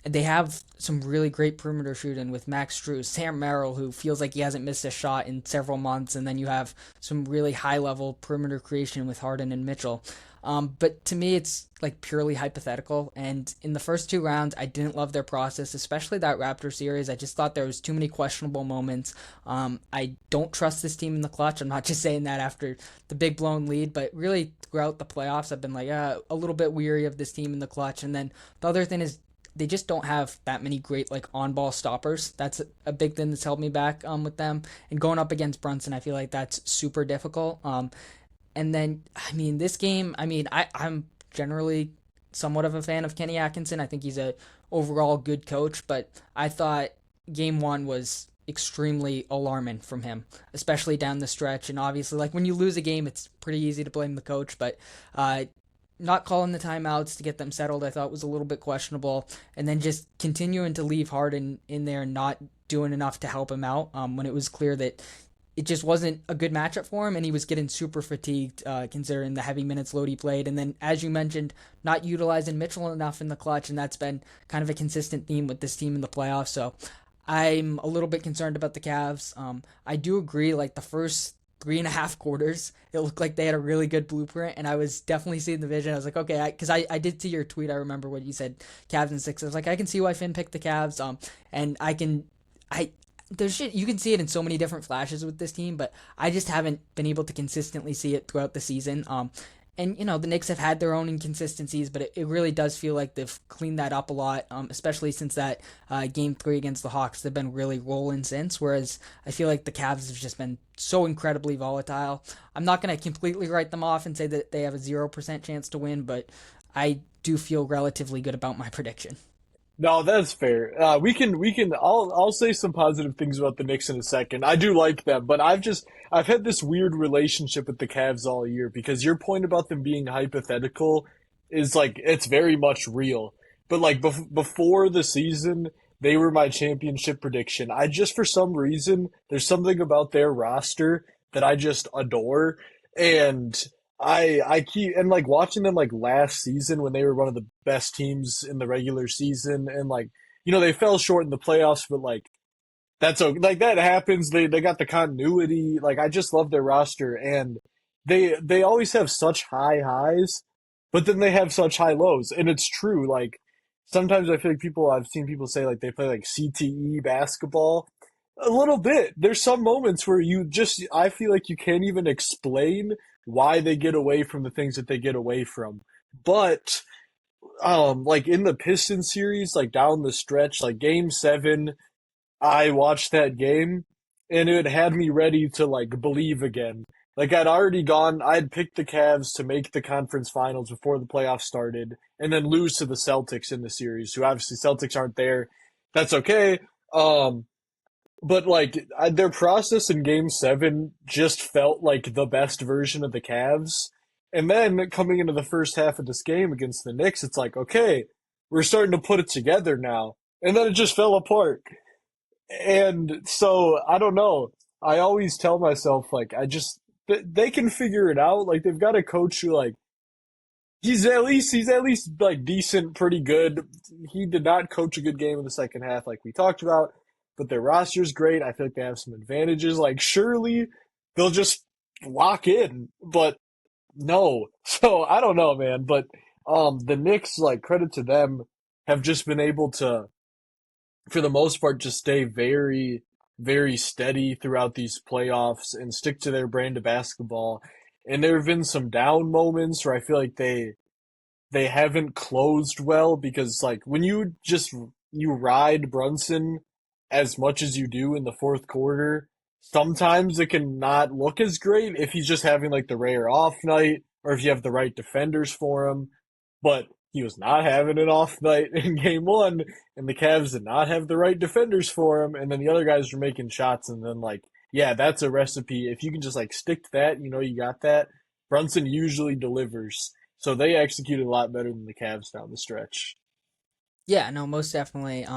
They have some really great perimeter shooting with Max Strus, Sam Merrill, who feels like he hasn't missed a shot in several months, and then you have some really high level perimeter creation with Harden and Mitchell. But to me, it's like purely hypothetical. And in the first two rounds, I didn't love their process, especially that Raptor series. I just thought there was too many questionable moments. I don't trust this team in the clutch. I'm not just saying that after the big blown lead, but really throughout the playoffs, I've been like a little bit weary of this team in the clutch. And then the other thing is they just don't have that many great like on ball stoppers. That's a big thing that's held me back with them. And going up against Brunson, I feel like that's super difficult. And then, I mean, this game, I mean, I'm generally somewhat of a fan of Kenny Atkinson. I think he's a overall good coach, but I thought game one was extremely alarming from him, especially down the stretch. And obviously, like when you lose a game, it's pretty easy to blame the coach, but uh, not calling the timeouts to get them settled, I thought was a little bit questionable, and then just continuing to leave Harden in there and not doing enough to help him out when it was clear that it just wasn't a good matchup for him, and he was getting super fatigued considering the heavy minutes load he played. And then, as you mentioned, not utilizing Mitchell enough in the clutch, and that's been kind of a consistent theme with this team in the playoffs. So I'm a little bit concerned about the Cavs. I do agree, like the first 3.5 quarters, it looked like they had a really good blueprint, and I was definitely seeing the vision. I was like, okay, because I did see your tweet. I remember when you said Cavs and six. I was like, I can see why Finn picked the Cavs. And I there's shit you can see it in so many different flashes with this team, but I just haven't been able to consistently see it throughout the season. And the Knicks have had their own inconsistencies, but it really does feel like they've cleaned that up a lot, especially since that game three against the Hawks. They've been really rolling since, whereas I feel like the Cavs have just been so incredibly volatile. I'm not going to completely write them off and say that they have a 0% chance to win, but I do feel relatively good about my prediction. No, that's fair. I'll say some positive things about the Knicks in a second. I do like them, but I've had this weird relationship with the Cavs all year because your point about them being hypothetical is like, it's very much real. But like before the season, they were my championship prediction. For some reason, there's something about their roster that I just adore. And I keep and like watching them like last season when they were one of the best teams in the regular season and like they fell short in the playoffs, but like that's okay. Like that happens. They got the continuity. Like I just love their roster, and they always have such high highs, but then they have such high lows, and it's true. Like sometimes I feel like I've seen people say like they play like CTE basketball. A little bit. There's some moments where I feel like you can't even explain why they get away from the things that they get away from. But like in the Pistons series, like down the stretch, like game 7, I watched that game and it had me ready to like believe again. Like I'd picked the Cavs to make the conference finals before the playoffs started and then lose to the Celtics in the series, who obviously Celtics aren't there. That's okay. Um, but like their process in game 7 just felt like the best version of the Cavs. And then coming into the first half of this game against the Knicks, it's like, okay, we're starting to put it together now. And then it just fell apart. And so I don't know. I always tell myself like they can figure it out. Like they've got a coach who like he's at least like decent, pretty good. He did not coach a good game in the second half like we talked about, but their roster's great. I feel like they have some advantages. Like surely they'll just lock in, but no. So I don't know, man. But the Knicks, like credit to them, have just been able to for the most part, just stay very, very steady throughout these playoffs and stick to their brand of basketball. And there have been some down moments where I feel like they haven't closed well because like when you ride Brunson as much as you do in the fourth quarter, sometimes it can not look as great if he's just having like the rare off night or if you have the right defenders for him. But he was not having an off night in game 1, and the Cavs did not have the right defenders for him, and then the other guys were making shots, and then like, yeah, that's a recipe. If you can just like stick to that, you got that. Brunson usually delivers. So they executed a lot better than the Cavs down the stretch. Yeah, no, most definitely.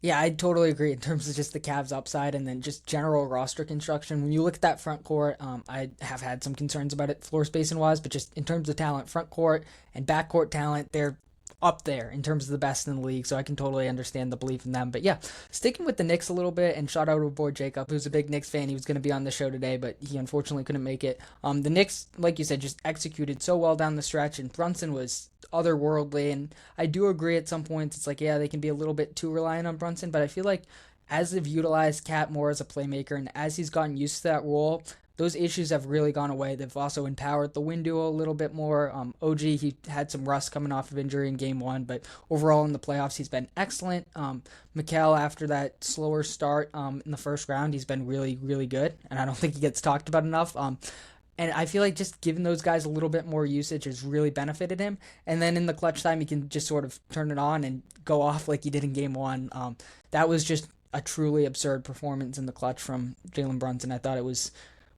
Yeah, I totally agree in terms of just the Cavs upside and then just general roster construction. When you look at that front court, I have had some concerns about it floor spacing wise, but just in terms of talent, front court and back court talent, they're up there in terms of the best in the league. So I can totally understand the belief in them. But yeah, sticking with the Knicks a little bit, and shout out to boy Jacob, who's a big Knicks fan. He was going to be on the show today, but he unfortunately couldn't make it. The Knicks, like you said, just executed so well down the stretch, and Brunson was otherworldly. And I do agree at some points, it's like, yeah, they can be a little bit too reliant on Brunson, but I feel like as they've utilized Cat more as a playmaker and as he's gotten used to that role, those issues have really gone away. They've also empowered the window a little bit more. OG, he had some rust coming off of injury in game 1, but overall in the playoffs, he's been excellent. Mikal, after that slower start in the first round, he's been really, really good, and I don't think he gets talked about enough. And I feel like just giving those guys a little bit more usage has really benefited him. And then in the clutch time, he can just sort of turn it on and go off like he did in game 1. That was just a truly absurd performance in the clutch from Jalen Brunson. I thought it was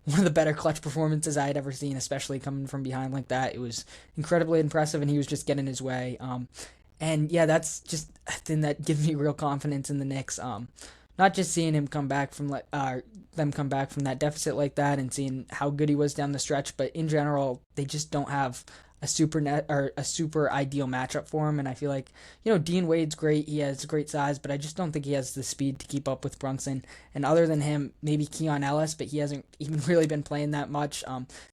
one of the better clutch performances I had ever seen, especially coming from behind like that. It was incredibly impressive, and he was just getting his way. And yeah, that's just a thing that gives me real confidence in the Knicks. Not just seeing him come back from them come back from that deficit like that, and seeing how good he was down the stretch, but in general, they just don't have a super ideal matchup for him. And I feel like Dean Wade's great. He has great size, but I just don't think he has the speed to keep up with Brunson. And other than him, maybe Keon Ellis, but he hasn't even really been playing that much.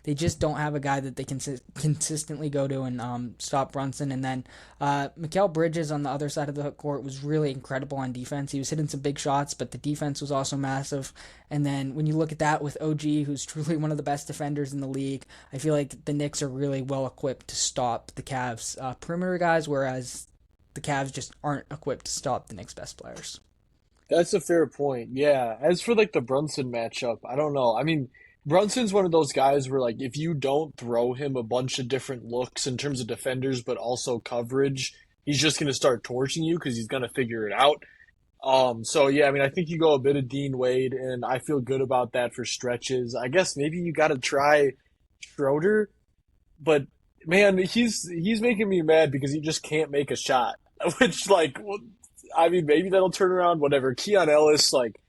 They just don't have a guy that they can consistently go to and stop Brunson. And then Mikal Bridges on the other side of the court was really incredible on defense. He was hitting some big shots, but the defense was also massive. And then when you look at that with OG, who's truly one of the best defenders in the league, I feel like the Knicks are really well equipped to stop the Cavs perimeter guys, whereas the Cavs just aren't equipped to stop the Knicks' best players. That's a fair point. Yeah. As for like the Brunson matchup, I don't know. I mean, Brunson's one of those guys where like if you don't throw him a bunch of different looks in terms of defenders, but also coverage, he's just going to start torching you because he's going to figure it out. So yeah, I mean, I think you go a bit of Dean Wade, and I feel good about that for stretches. I guess maybe you got to try Schroeder, but man, he's making me mad because he just can't make a shot. Which like, I mean, maybe that'll turn around. Whatever. Keon Ellis, like,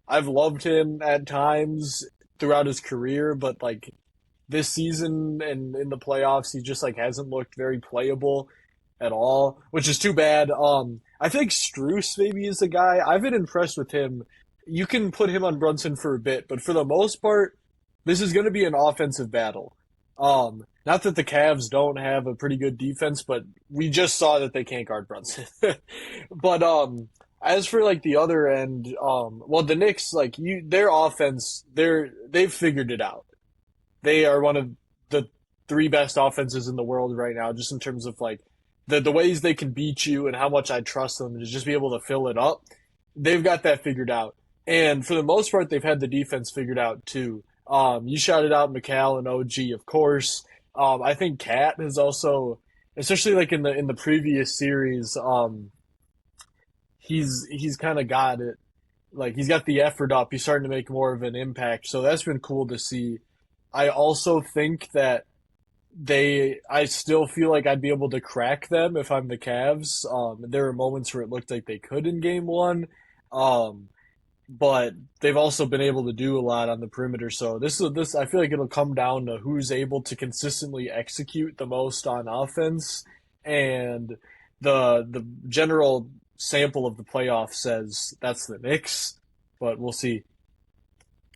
I've loved him at times throughout his career, but like this season and in the playoffs, he just like hasn't looked very playable at all, which is too bad. I think Struess maybe is the guy. I've been impressed with him. You can put him on Brunson for a bit, but for the most part, this is going to be an offensive battle. Not that the Cavs don't have a pretty good defense, but we just saw that they can't guard Brunson. But as for like the other end, well, the Knicks, like their offense, they've figured it out. They are one of the three best offenses in the world right now, just in terms of like the ways they can beat you and how much I trust them to just be able to fill it up. They've got that figured out. And for the most part, they've had the defense figured out too. You shouted out McCall and OG, of course. I think Cat has also, especially like in the previous series, he's kind of got it. Like he's got the effort up. He's starting to make more of an impact. So that's been cool to see. I also think that I still feel like I'd be able to crack them if I'm the Cavs. There were moments where it looked like they could in game one. Um, but they've also been able to do a lot on the perimeter. So this I feel like it'll come down to who's able to consistently execute the most on offense, and the general sample of the playoff says that's the Knicks, but we'll see.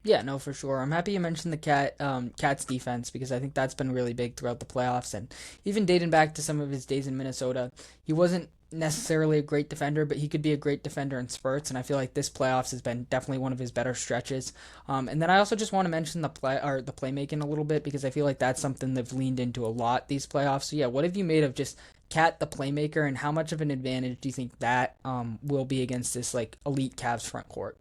Yeah, no, for sure. I'm happy you mentioned the Cat's defense because I think that's been really big throughout the playoffs, and even dating back to some of his days in Minnesota, he wasn't necessarily a great defender, but he could be a great defender in spurts, and I feel like this playoffs has been definitely one of his better stretches. And then I also just want to mention the playmaking a little bit because I feel like that's something they've leaned into a lot these playoffs. So yeah, what have you made of just Cat the playmaker, and how much of an advantage do you think that will be against this like elite Cavs front court?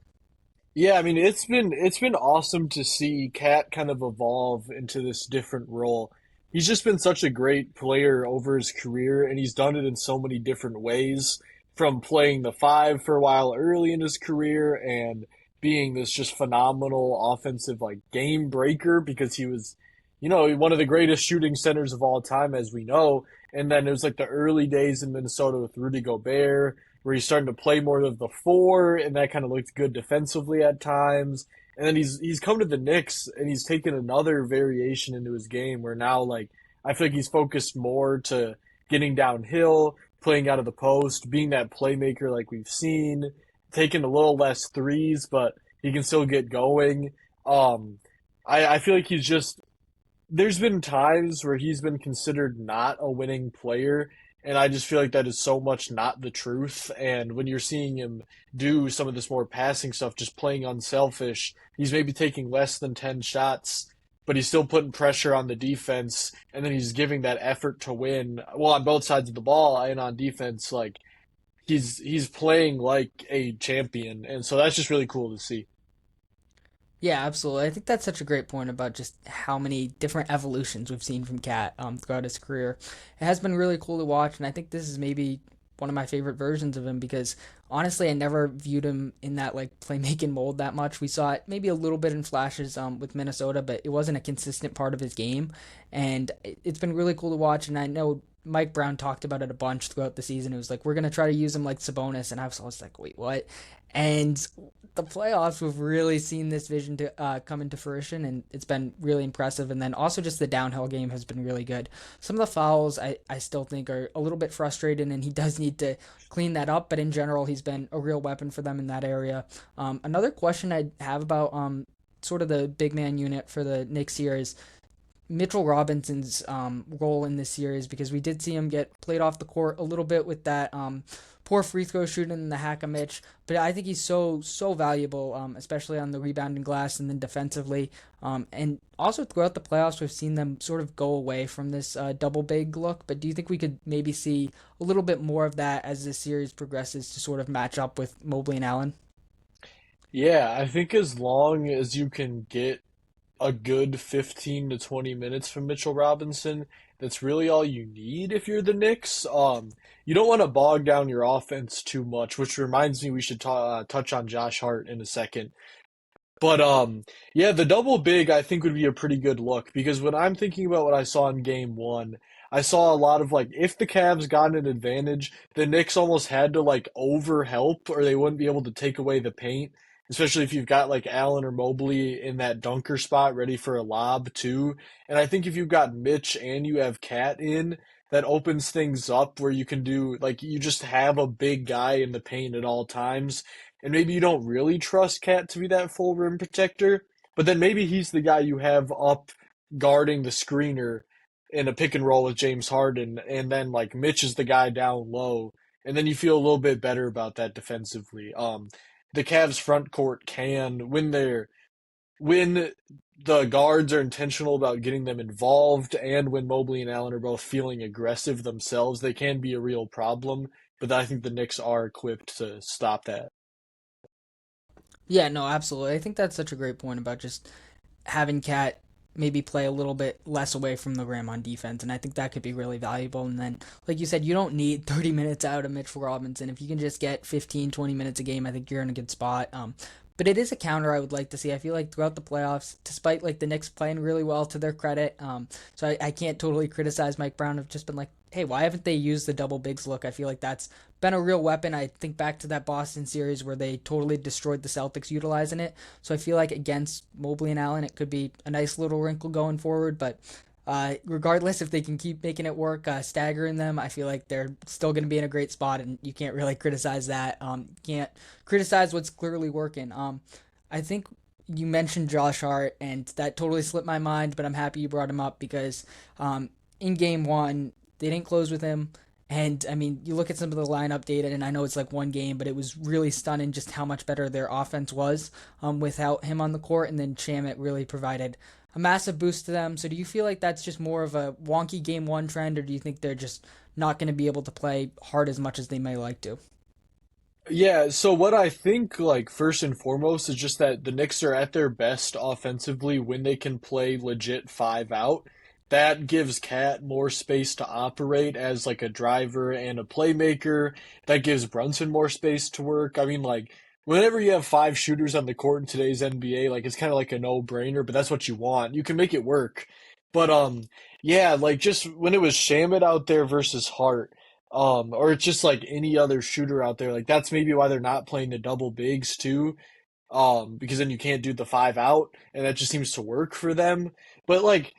Yeah, I mean it's been awesome to see Cat kind of evolve into this different role. He's just been such a great player over his career, and he's done it in so many different ways, from playing the five for a while early in his career and being this just phenomenal offensive like game breaker because he was, one of the greatest shooting centers of all time, as we know. And then it was like the early days in Minnesota with Rudy Gobert, where he's starting to play more of the four, and that kind of looked good defensively at times. And then he's come to the Knicks, and he's taken another variation into his game where now like I feel like he's focused more to getting downhill, playing out of the post, being that playmaker like we've seen, taking a little less threes, but he can still get going. Um, I feel like he's just there's been times where he's been considered not a winning player, and I just feel like that is so much not the truth. And when you're seeing him do some of this more passing stuff, just playing unselfish, he's maybe taking less than 10 shots, but he's still putting pressure on the defense, and then he's giving that effort to win. Well, on both sides of the ball and on defense, like he's playing like a champion, and so that's just really cool to see. Yeah, absolutely. I think that's such a great point about just how many different evolutions we've seen from Cat throughout his career. It has been really cool to watch, and I think this is maybe one of my favorite versions of him because honestly, I never viewed him in that like playmaking mold that much. We saw it maybe a little bit in flashes with Minnesota, but it wasn't a consistent part of his game, and it's been really cool to watch. And I know Mike Brown talked about it a bunch throughout the season. It was like we're gonna try to use him like Sabonis, and I was always like, wait, what? And the playoffs, we've really seen this vision to come into fruition, and it's been really impressive. And then also just the downhill game has been really good. Some of the fouls I still think are a little bit frustrating, and he does need to clean that up. But in general, he's been a real weapon for them in that area. Another question I have about sort of the big man unit for the Knicks here is Mitchell Robinson's role in this series because we did see him get played off the court a little bit with that poor free throw shooting and the hack a Mitch, but I think he's so valuable, especially on the rebounding glass and then defensively, and also throughout the playoffs we've seen them sort of go away from this double big look. But do you think we could maybe see a little bit more of that as this series progresses to sort of match up with Mobley and Allen? Yeah, I think as long as you can get a good 15 to 20 minutes from Mitchell Robinson, that's really all you need if you're the Knicks. You don't want to bog down your offense too much, which reminds me we should touch on Josh Hart in a second. But yeah, the double big I think would be a pretty good look because when I'm thinking about what I saw in game one, I saw a lot of like if the Cavs got an advantage, the Knicks almost had to like over help or they wouldn't be able to take away the paint. Especially if you've got like Allen or Mobley in that dunker spot ready for a lob too. And I think if you've got Mitch and you have Cat in, that opens things up where you can do like you just have a big guy in the paint at all times and maybe you don't really trust Cat to be that full rim protector, but then maybe he's the guy you have up guarding the screener in a pick and roll with James Harden, and then like Mitch is the guy down low, and then you feel a little bit better about that defensively. The Cavs front court can when the guards are intentional about getting them involved and when Mobley and Allen are both feeling aggressive themselves, they can be a real problem. But I think the Knicks are equipped to stop that. Yeah, no, absolutely. I think that's such a great point about just having Cat maybe play a little bit less away from the rim on defense, and I think that could be really valuable. And then, like you said, you don't need 30 minutes out of Mitchell Robinson. If you can just get 15, 20 minutes a game, I think you're in a good spot. But it is a counter I would like to see. I feel like throughout the playoffs, despite like the Knicks playing really well to their credit, so I can't totally criticize Mike Brown. I've just been like, hey, why haven't they used the double bigs look? I feel like that's been a real weapon. I think back to that Boston series where they totally destroyed the Celtics utilizing it. So I feel like against Mobley and Allen, it could be a nice little wrinkle going forward. But regardless, if they can keep making it work, staggering them, I feel like they're still going to be in a great spot, and you can't really criticize that. You can't criticize what's clearly working. I think you mentioned Josh Hart, and that totally slipped my mind, but I'm happy you brought him up because in game one, they didn't close with him. And I mean, you look at some of the lineup data, and I know it's like one game, but it was really stunning just how much better their offense was without him on the court. And then Shamit really provided a massive boost to them. So do you feel like that's just more of a wonky game one trend, or do you think they're just not going to be able to play hard as much as they may like to? Yeah, so what I think, like, first and foremost, is just that the Knicks are at their best offensively when they can play legit five out. That gives Cat more space to operate as like a driver and a playmaker. That gives Brunson more space to work. I mean, like, whenever you have five shooters on the court in today's NBA, like it's kind of like a no-brainer, but that's what you want. You can make it work. But yeah, like just when it was Shamit out there versus Hart. Or it's just like any other shooter out there. Like that's maybe why they're not playing the double bigs too. Because then you can't do the five out, and that just seems to work for them. But like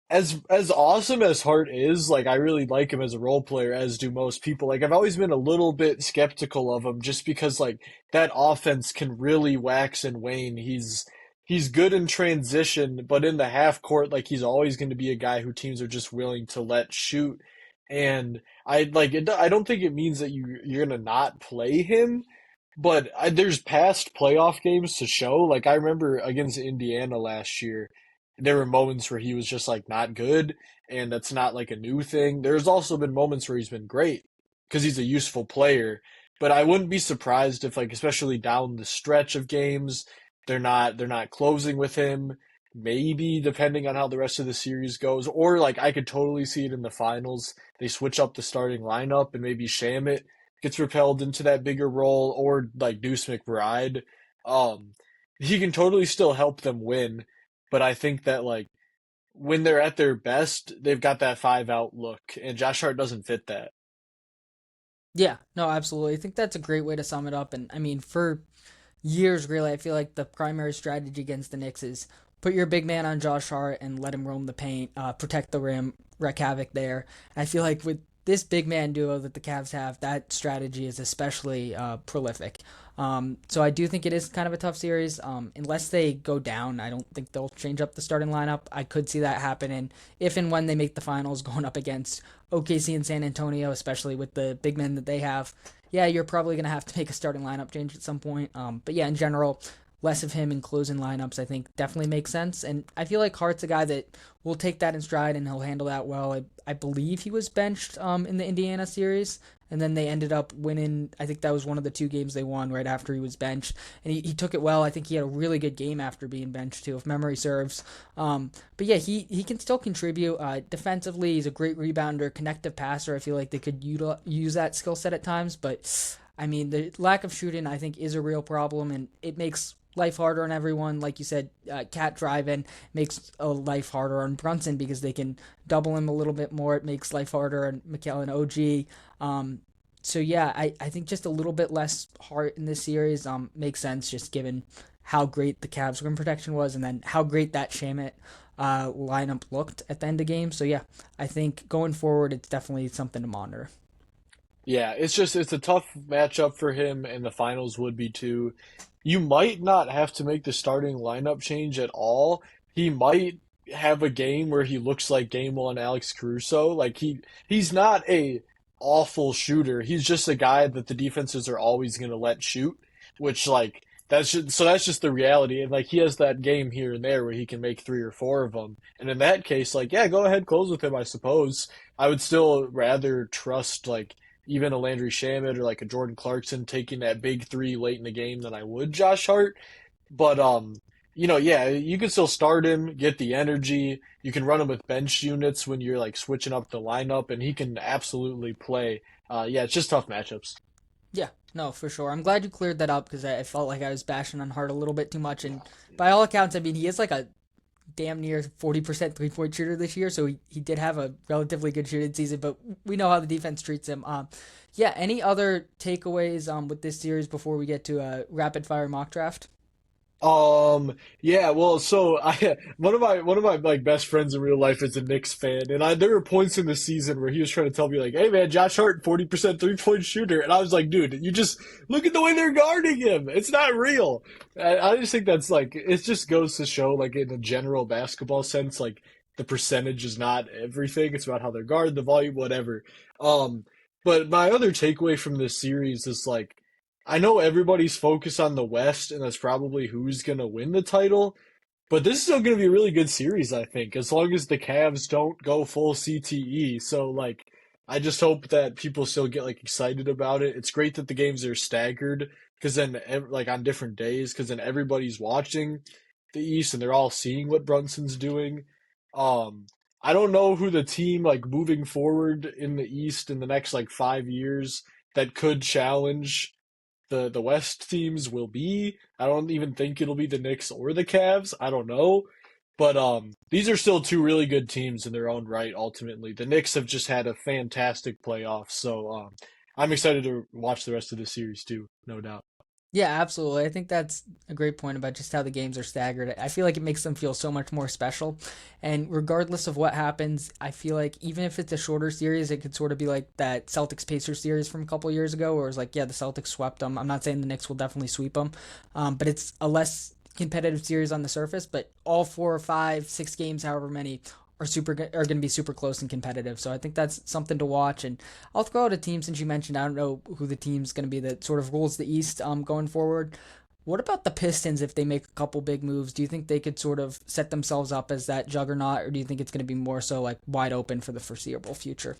as awesome as Hart is, like I really like him as a role player, as do most people. Like I've always been a little bit skeptical of him just because like that offense can really wax and wane. He's good in transition, but in the half court, like he's always going to be a guy who teams are just willing to let shoot. And I like it. I don't think it means that you're gonna not play him, but there's past playoff games to show. Like I remember against Indiana last year, there were moments where he was just like not good, and that's not like a new thing. There's also been moments where he's been great because he's a useful player. But I wouldn't be surprised if like especially down the stretch of games, they're not closing with him. Maybe depending on how the rest of the series goes, or like I could totally see it in the finals. They switch up the starting lineup and maybe Shamit gets propelled into that bigger role, or like Deuce McBride, um, he can totally still help them win. But I think that like when they're at their best, they've got that five out look, and Josh Hart doesn't fit that. Yeah, no, absolutely. I think that's a great way to sum it up. And I mean, for years, really, I feel like the primary strategy against the Knicks is put your big man on Josh Hart and let him roam the paint, protect the rim, wreak havoc there. I feel like with this big man duo that the Cavs have, that strategy is especially prolific. So I do think it is kind of a tough series. Unless they go down, I don't think they'll change up the starting lineup. I could see that happening if and when they make the finals, going up against OKC and San Antonio, especially with the big men that they have. Yeah, you're probably going to have to make a starting lineup change at some point. But yeah, in general, less of him in closing lineups, I think definitely makes sense. And I feel like Hart's a guy that will take that in stride and he'll handle that well. I believe he was benched in the Indiana series. And then they ended up winning. I think that was one of the two games they won right after he was benched. And he took it well. I think he had a really good game after being benched, too, if memory serves. But yeah, he can still contribute. Defensively, he's a great rebounder, connective passer. I feel like they could use that skill set at times. But I mean, the lack of shooting, I think, is a real problem. And it makes life harder on everyone. Like you said, Cat driving makes a life harder on Brunson because they can double him a little bit more. It makes life harder on Mikal and OG. So yeah, I think just a little bit less heart in this series makes sense just given how great the Cavs rim protection was and then how great that Shamit lineup looked at the end of the game. So yeah, I think going forward, it's definitely something to monitor. Yeah, it's a tough matchup for him, and the finals would be too. You might not have to make the starting lineup change at all. He might have a game where he looks like game one Alex Caruso. Like he's not a awful shooter. He's just a guy that the defenses are always going to let shoot, which like that's just the reality. And like he has that game here and there where he can make three or four of them. And in that case, like yeah, go ahead, close with him. I suppose I would still rather trust like even a Landry Shamet or like a Jordan Clarkson taking that big three late in the game than I would Josh Hart. But yeah, you can still start him, get the energy. You can run him with bench units when you're like switching up the lineup, and he can absolutely play. Yeah, it's just tough matchups. Yeah, no, for sure. I'm glad you cleared that up because I felt like I was bashing on Hart a little bit too much. And by all accounts, I mean, he is like a damn near 40% 3 point shooter this year, so he did have a relatively good shooting season, but we know how the defense treats him. Yeah, any other takeaways with this series before we get to a rapid fire mock draft? Yeah, well, so I one of my like best friends in real life is a Knicks fan, and there were points in the season where he was trying to tell me like, "Hey man, Josh Hart, 40% 3-point shooter," and I was like, "Dude, you just look at the way they're guarding him. It's not real." I just think that's like it just goes to show like in a general basketball sense, like the percentage is not everything. It's about how they're guarded, the volume, whatever. Um, but my other takeaway from this series is like. I know everybody's focused on the West, and that's probably who's going to win the title. But this is still going to be a really good series, I think, as long as the Cavs don't go full CTE. So, like, I just hope that people still get like excited about it. It's great that the games are staggered because then, like, on different days, because then everybody's watching the East and they're all seeing what Brunson's doing. Um, I don't know who the team like moving forward in the East in the next like 5 years that could challenge the West teams will be. I don't even think it'll be the Knicks or the Cavs. I don't know. But these are still two really good teams in their own right, ultimately. The Knicks have just had a fantastic playoff, so I'm excited to watch the rest of the series too, no doubt. Yeah, absolutely. I think that's a great point about just how the games are staggered. I feel like it makes them feel so much more special. And regardless of what happens, I feel like even if it's a shorter series, it could sort of be like that Celtics Pacers series from a couple of years ago, where it was like, yeah, the Celtics swept them. I'm not saying the Knicks will definitely sweep them, but it's a less competitive series on the surface. But all 4 or 5, 6 games, however many, are going to be super close and competitive. So I think that's something to watch. And I'll throw out a team since you mentioned I don't know who the team's going to be that sort of rules the East going forward. What about the Pistons if they make a couple big moves? Do you think they could sort of set themselves up as that juggernaut, or do you think it's going to be more so like wide open for the foreseeable future?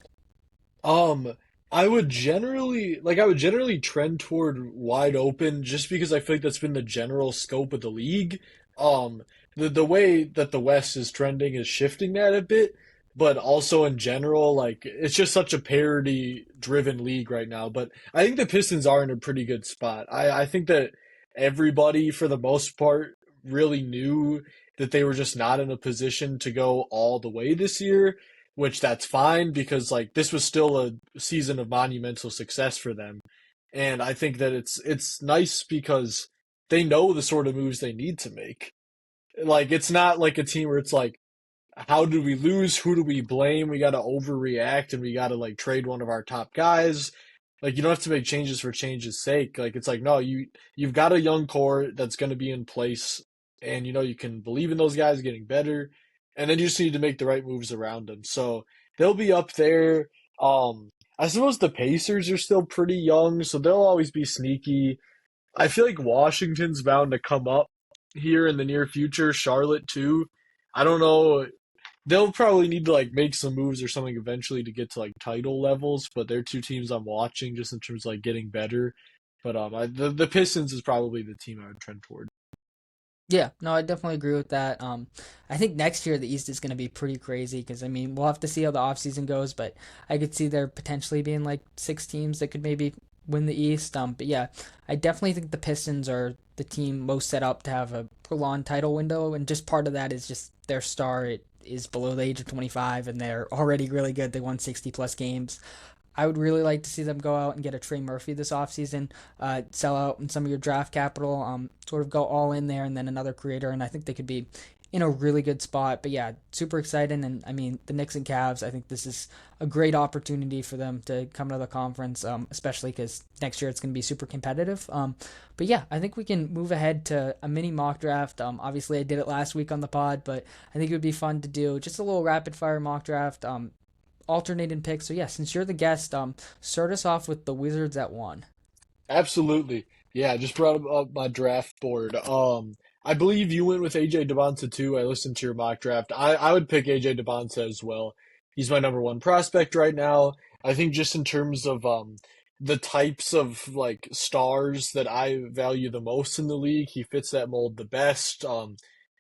Um, I would generally trend toward wide open just because I feel like that's been the general scope of the league. Um, the way that the West is trending is shifting that a bit. but also in general, like it's just such a parity driven league right now. But I think the Pistons are in a pretty good spot. I think that everybody, for the most part, really knew that they were just not in a position to go all the way this year, which that's fine because like this was still a season of monumental success for them. And I think that it's nice because they know the sort of moves they need to make. Like it's not like a team where it's like how do we lose? Who do we blame? We got to overreact and we got to like trade one of our top guys. Like you don't have to make changes for change's sake. Like it's like no, you've got a young core that's going to be in place, and you know you can believe in those guys getting better, and then you just need to make the right moves around them. So they'll be up there. I suppose the Pacers are still pretty young, so they'll always be sneaky. I feel like Washington's bound to come up here in the near future. Charlotte too. I don't know. They'll probably need to like make some moves or something eventually to get to like title levels, but they're two teams I'm watching just in terms of like getting better. But the Pistons is probably the team I would trend toward. Yeah, no, I definitely agree with that. I think next year the East is going to be pretty crazy because I mean we'll have to see how the offseason goes, but I could see there potentially being like six teams that could maybe win the East. But yeah, I definitely think the Pistons are the team most set up to have a prolonged title window, and just part of that is just their star is below the age of 25, and they're already really good. They won 60 plus games. I would really like to see them go out and get a Trey Murphy this offseason, sell out in some of your draft capital, sort of go all in there, and then another creator. And I think they could be in a really good spot. But yeah, super exciting. And I mean, the Knicks and Cavs, I think this is a great opportunity for them to come to the conference, especially because next year it's going to be super competitive. But yeah, I think we can move ahead to a mini mock draft. Obviously, I did it last week on the pod, but I think it would be fun to do just a little rapid fire mock draft. Alternating picks. So yeah, since you're the guest, start us off with the Wizards at one. Absolutely. Yeah, I just brought up my draft board. I believe you went with AJ Debonta too. I listened to your mock draft. I would pick AJ Debonta as well. He's my number one prospect right now. I think just in terms of the types of like stars that I value the most in the league, he fits that mold the best.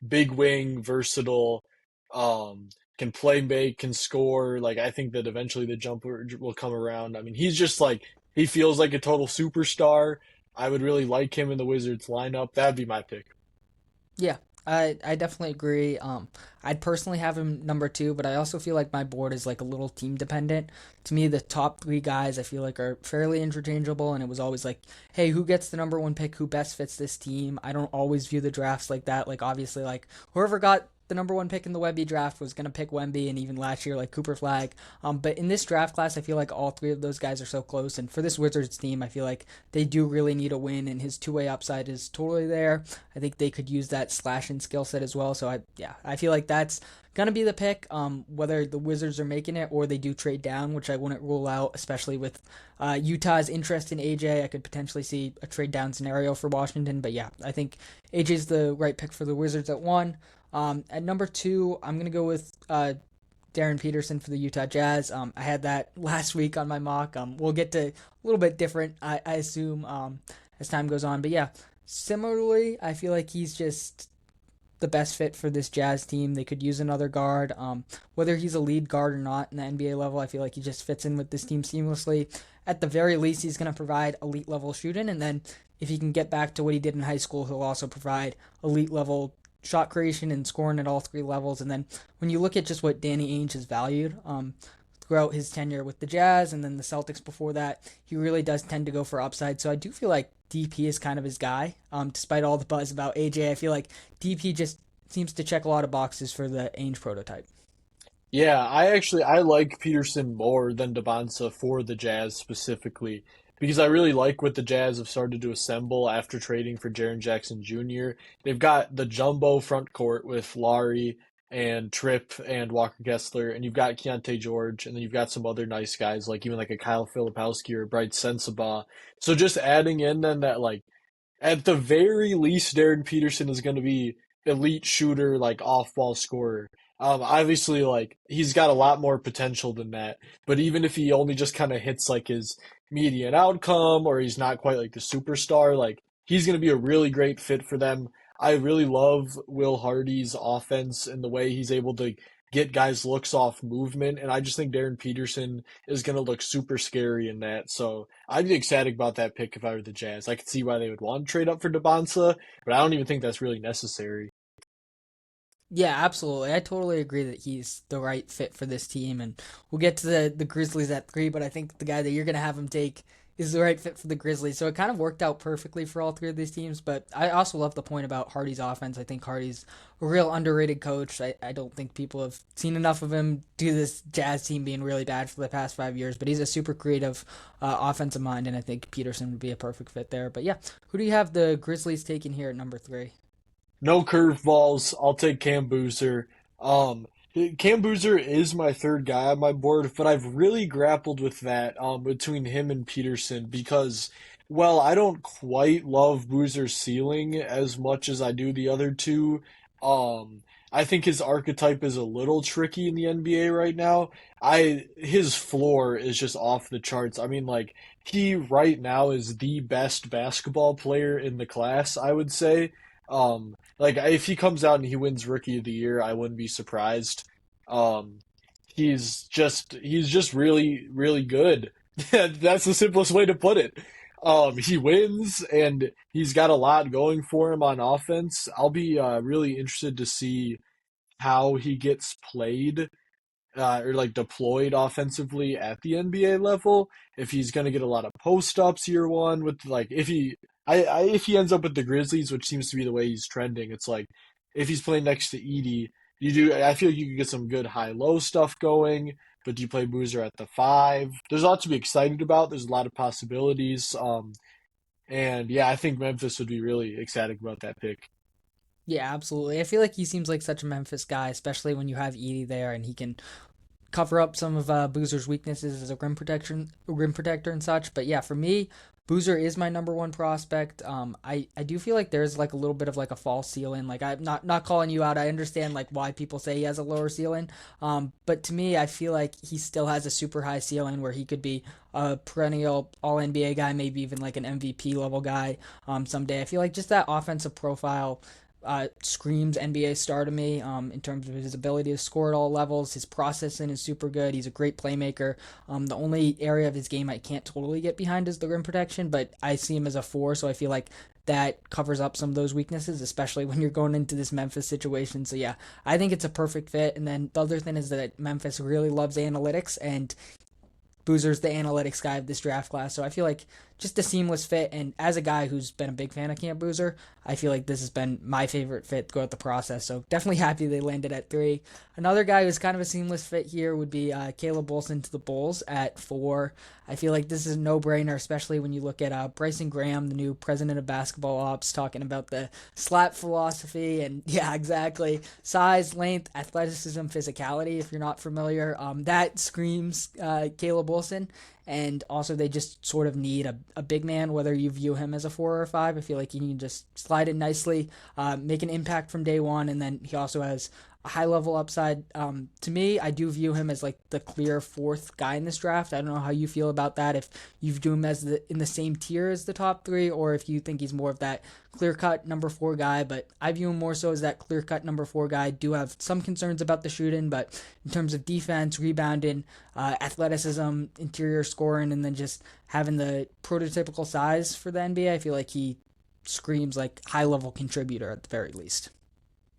Big wing, versatile, can play make, can score. Like I think that eventually the jumper will come around. I mean, he's just like he feels like a total superstar. I would really like him in the Wizards lineup. That'd be my pick. Yeah, I definitely agree. I'd personally have him number two, but I also feel like my board is like a little team dependent. To me, the top three guys I feel like are fairly interchangeable, and it was always like, hey, who gets the number one pick? Who best fits this team? I don't always view the drafts like that. Like obviously, like whoever got the number one pick in the Wemby draft was gonna pick Wemby, and even last year like Cooper Flag. But in this draft class, I feel like all three of those guys are so close, and for this Wizards team, I feel like they do really need a win, and his two-way upside is totally there. I think they could use that slashing skill set as well. So I feel like that's gonna be the pick. Whether the Wizards are making it or they do trade down, which I wouldn't rule out, especially with Utah's interest in AJ. I could potentially see a trade down scenario for Washington. But yeah, I think AJ's the right pick for the Wizards at one. At number two, I'm gonna go with Darren Peterson for the Utah Jazz. I had that last week on my mock. We'll get to a little bit different, I assume, as time goes on. But yeah, similarly, I feel like he's just the best fit for this Jazz team. They could use another guard. Whether he's a lead guard or not in the NBA level, I feel like he just fits in with this team seamlessly. At the very least, he's going to provide elite level shooting, and then if he can get back to what he did in high school, he'll also provide elite level shot creation and scoring at all three levels. And then when you look at just what Danny Ainge has valued throughout his tenure with the Jazz and then the Celtics before that, he really does tend to go for upside. So I do feel like DP is kind of his guy. Despite all the buzz about AJ, I feel like DP just seems to check a lot of boxes for the Ainge prototype. Yeah, I like Peterson more than Debonsa for the Jazz specifically because I really like what the Jazz have started to assemble after trading for Jaren Jackson Jr. They've got the jumbo front court with Laurie and Tripp and Walker Kessler, and you've got Keontae George, and then you've got some other nice guys like even like a Kyle Filipowski or a Bright Sensabaugh. So just adding in then that like at the very least, Darren Peterson is going to be elite shooter, like off-ball scorer. Obviously, like he's got a lot more potential than that. But even if he only just kind of hits like his median outcome, or he's not quite like the superstar, like he's going to be a really great fit for them. I really love Will Hardy's offense and the way he's able to get guys looks off movement. And I just think Darren Peterson is going to look super scary in that. So I'd be ecstatic about that pick if I were the Jazz. I could see why they would want to trade up for Debonsa, but I don't even think that's really necessary. Yeah, absolutely. I totally agree that he's the right fit for this team, and we'll get to the Grizzlies at three. But I think the guy that you're gonna have him take is the right fit for the Grizzlies. So it kind of worked out perfectly for all three of these teams. But I also love the point about Hardy's offense. I think Hardy's a real underrated coach. I don't think people have seen enough of him do this Jazz team being really bad for the past 5 years. But he's a super creative offensive mind, and I think Peterson would be a perfect fit there. But yeah, who do you have the Grizzlies taking here at number three? No curveballs. I'll take Cam Boozer. Um, Cam Boozer is my third guy on my board, but I've really grappled with that between him and Peterson because, well, I don't quite love Boozer's ceiling as much as I do the other two. I think his archetype is a little tricky in the NBA right now. His floor is just off the charts. I mean, like he right now is the best basketball player in the class, I would say. Like if he comes out and he wins Rookie of the Year, I wouldn't be surprised. Um, he's just really really good. That's the simplest way to put it. He wins and he's got a lot going for him on offense. I'll be really interested to see how he gets played or like deployed offensively at the NBA level. If he's going to get a lot of post ups year one with like if he ends up with the Grizzlies, which seems to be the way he's trending, it's like if he's playing next to Edie, you do. I feel like you could get some good high low stuff going. But do you play Boozer at the five? There's a lot to be excited about. There's a lot of possibilities. And yeah, I think Memphis would be really ecstatic about that pick. Yeah, absolutely. I feel like he seems like such a Memphis guy, especially when you have Edie there and he can cover up some of Boozer's weaknesses as a rim protector and such. But yeah, for me, Boozer is my number one prospect. I do feel like there's like a little bit of like a false ceiling. Like I'm not calling you out. I understand like why people say he has a lower ceiling. But to me, I feel like he still has a super high ceiling where he could be a perennial All NBA guy, maybe even like an MVP level guy someday. I feel like just that offensive profile screams NBA star to me in terms of his ability to score at all levels. His processing is super good. He's a great playmaker. The only area of his game I can't totally get behind is the rim protection, but I see him as a four, so I feel like that covers up some of those weaknesses, especially when you're going into this Memphis situation. So yeah, I think it's a perfect fit. And then the other thing is that Memphis really loves analytics, and Boozer's the analytics guy of this draft class. So I feel like just a seamless fit. And as a guy who's been a big fan of Camp Boozer, I feel like this has been my favorite fit throughout the process. So definitely happy they landed at three. Another guy who's kind of a seamless fit here would be Caleb Wilson to the Bulls at four. I feel like this is a no-brainer, especially when you look at Bryson Graham, the new president of basketball ops, talking about the slap philosophy. And yeah, exactly. Size, length, athleticism, physicality, if you're not familiar. That screams Caleb Wilson. And also, they just sort of need a big man, whether you view him as a four or a five. I feel like he can just slide in nicely, make an impact from day one, and then he also has a high level upside. To me, I do view him as like the clear fourth guy in this draft. I don't know how you feel about that. If you view him as in the same tier as the top three, or if you think he's more of that clear cut number four guy. But I view him more so as that clear cut number four guy. I do have some concerns about the shooting, but in terms of defense, rebounding, athleticism, interior scoring, and then just having the prototypical size for the NBA, I feel like he screams like high level contributor at the very least.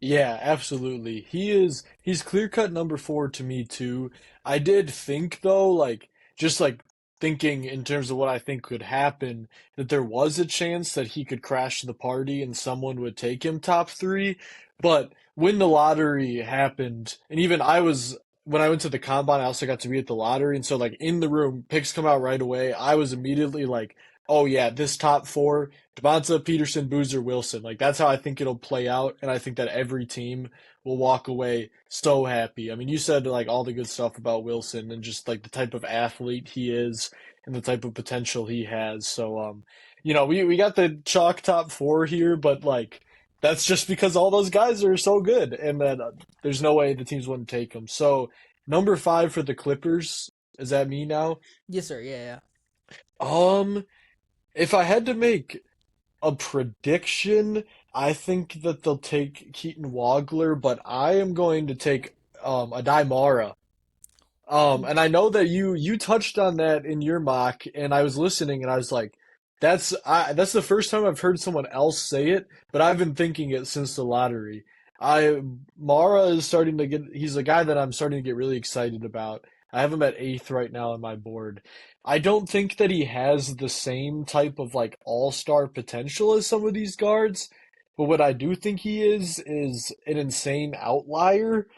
Yeah, absolutely. He's clear cut number four to me too. I did think though, like just like thinking in terms of what I think could happen, that there was a chance that he could crash the party and someone would take him top three. But when the lottery happened, and even I was when I went to the combine, I also got to be at the lottery, and so like in the room, picks come out right away. I was immediately like, oh yeah, this top four Devonta, Peterson, Boozer, Wilson. Like that's how I think it'll play out, and I think that every team will walk away so happy. I mean, you said like all the good stuff about Wilson and just like the type of athlete he is and the type of potential he has. So we got the chalk top four here, but like that's just because all those guys are so good, and that there's no way the teams wouldn't take them. So number five for the Clippers. Is that me now? Yes, sir. Yeah, yeah. Um, if I had to make a prediction, I think that they'll take Keaton Wagler, but I am going to take Adai Mara. And I know that you touched on that in your mock, and I was listening, and I was like, that's the first time I've heard someone else say it, but I've been thinking it since the lottery. I Mara is starting to get. He's a guy that I'm starting to get really excited about. I have him at eighth right now on my board. I don't think that he has the same type of like all-star potential as some of these guards, but what I do think he is an insane outlier.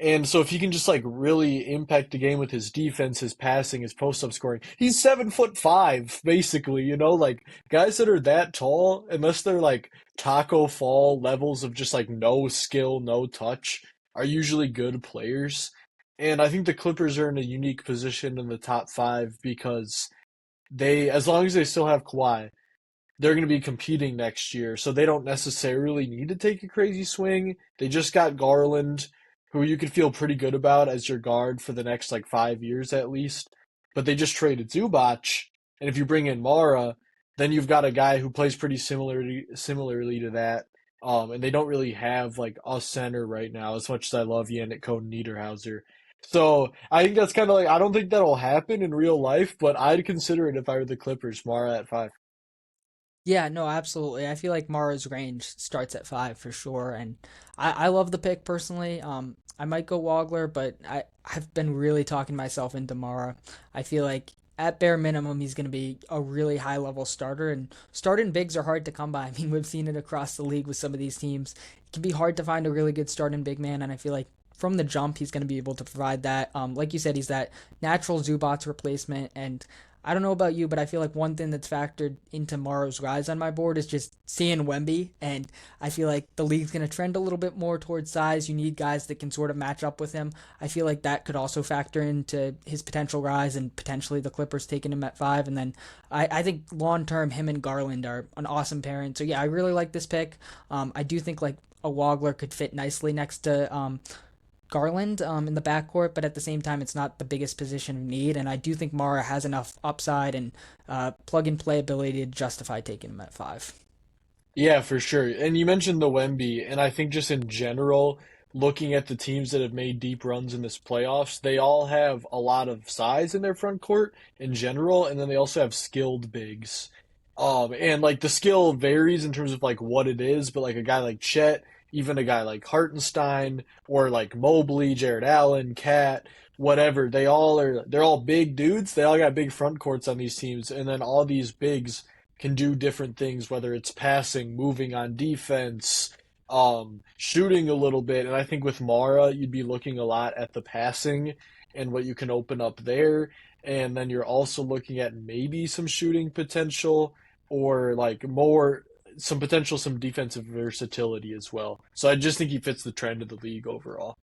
And so if he can just like really impact the game with his defense, his passing, his post-up scoring, he's 7'5", basically, like guys that are that tall, unless they're like Taco Fall levels of just like no skill, no touch, are usually good players. And I think the Clippers are in a unique position in the top five because as long as they still have Kawhi, they're going to be competing next year, so they don't necessarily need to take a crazy swing. They just got Garland, who you could feel pretty good about as your guard for the next like 5 years at least. But they just traded Zubac, and if you bring in Mara, then you've got a guy who plays pretty similarly to that. And they don't really have like a center right now, as much as I love Yannick Cohn Niederhauser. So I think that's kind of like I don't think that'll happen in real life, but I'd consider it if I were the Clippers. Mara at five. Yeah, no, absolutely. I feel like Mara's range starts at five for sure, and I love the pick personally. I might go Wagler, but I've been really talking myself into Mara. I feel like at bare minimum he's going to be a really high level starter, and starting bigs are hard to come by. I mean, we've seen it across the league with some of these teams. It can be hard to find a really good starting big man, and I feel like from the jump he's going to be able to provide that. Like you said, he's that natural Zubats replacement, and I don't know about you, but I feel like one thing that's factored into Morrow's rise on my board is just seeing Wemby, and I feel like the league's going to trend a little bit more towards size. You need guys that can sort of match up with him. I feel like that could also factor into his potential rise and potentially the Clippers taking him at five. And then I think long term, him and Garland are an awesome pairing. So yeah, I really like this pick. I do think like a Wagler could fit nicely next to Garland in the backcourt, but at the same time, it's not the biggest position of need. And I do think Mara has enough upside and plug and play ability to justify taking him at five. Yeah, for sure. And you mentioned the Wemby, and I think just in general, looking at the teams that have made deep runs in this playoffs, they all have a lot of size in their front court in general, and then they also have skilled bigs. And like the skill varies in terms of like what it is, but like a guy like Chet, even a guy like Hartenstein, or like Mobley, Jared Allen, Cat, whatever, they're all big dudes. They all got big front courts on these teams, and then all these bigs can do different things, whether it's passing, moving on defense, shooting a little bit. And I think with Mara, you'd be looking a lot at the passing and what you can open up there. And then you're also looking at maybe some shooting potential or like some potential, some defensive versatility as well. So I just think he fits the trend of the league overall.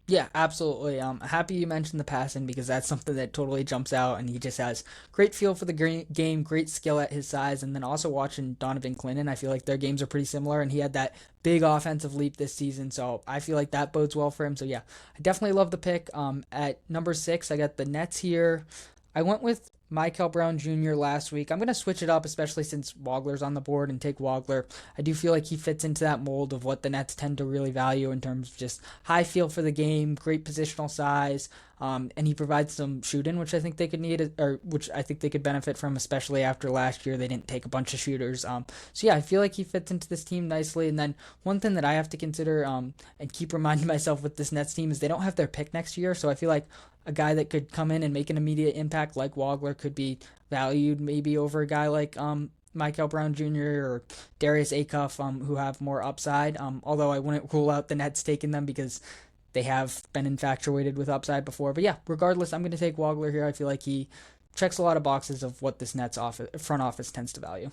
Yeah, absolutely. Happy you mentioned the passing because that's something that totally jumps out, and he just has great feel for the game, great skill at his size, and then also watching Donovan Clinton, I feel like their games are pretty similar, and he had that big offensive leap this season, so I feel like that bodes well for him. So yeah, I definitely love the pick. At number six, I got the Nets here. I went with Michael Brown Jr. last week. I'm going to switch it up, especially since Wagler's on the board, and take Wagler. I do feel like he fits into that mold of what the Nets tend to really value in terms of just high feel for the game, great positional size, and he provides some shooting, which I think they could need, or which I think they could benefit from, especially after last year they didn't take a bunch of shooters. So yeah, I feel like he fits into this team nicely. And then one thing that I have to consider and keep reminding myself with this Nets team is they don't have their pick next year, so I feel like a guy that could come in and make an immediate impact like Wagler could be valued maybe over a guy like Michael Brown Jr. or Darius Acuff, who have more upside. Although I wouldn't rule out the Nets taking them because they have been infatuated with upside before. But yeah, regardless, I'm going to take Wagler here. I feel like he checks a lot of boxes of what this Nets front office tends to value.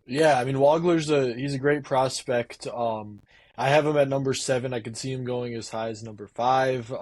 Yeah, I mean he's a great prospect. I have him at number seven. I could see him going as high as number five.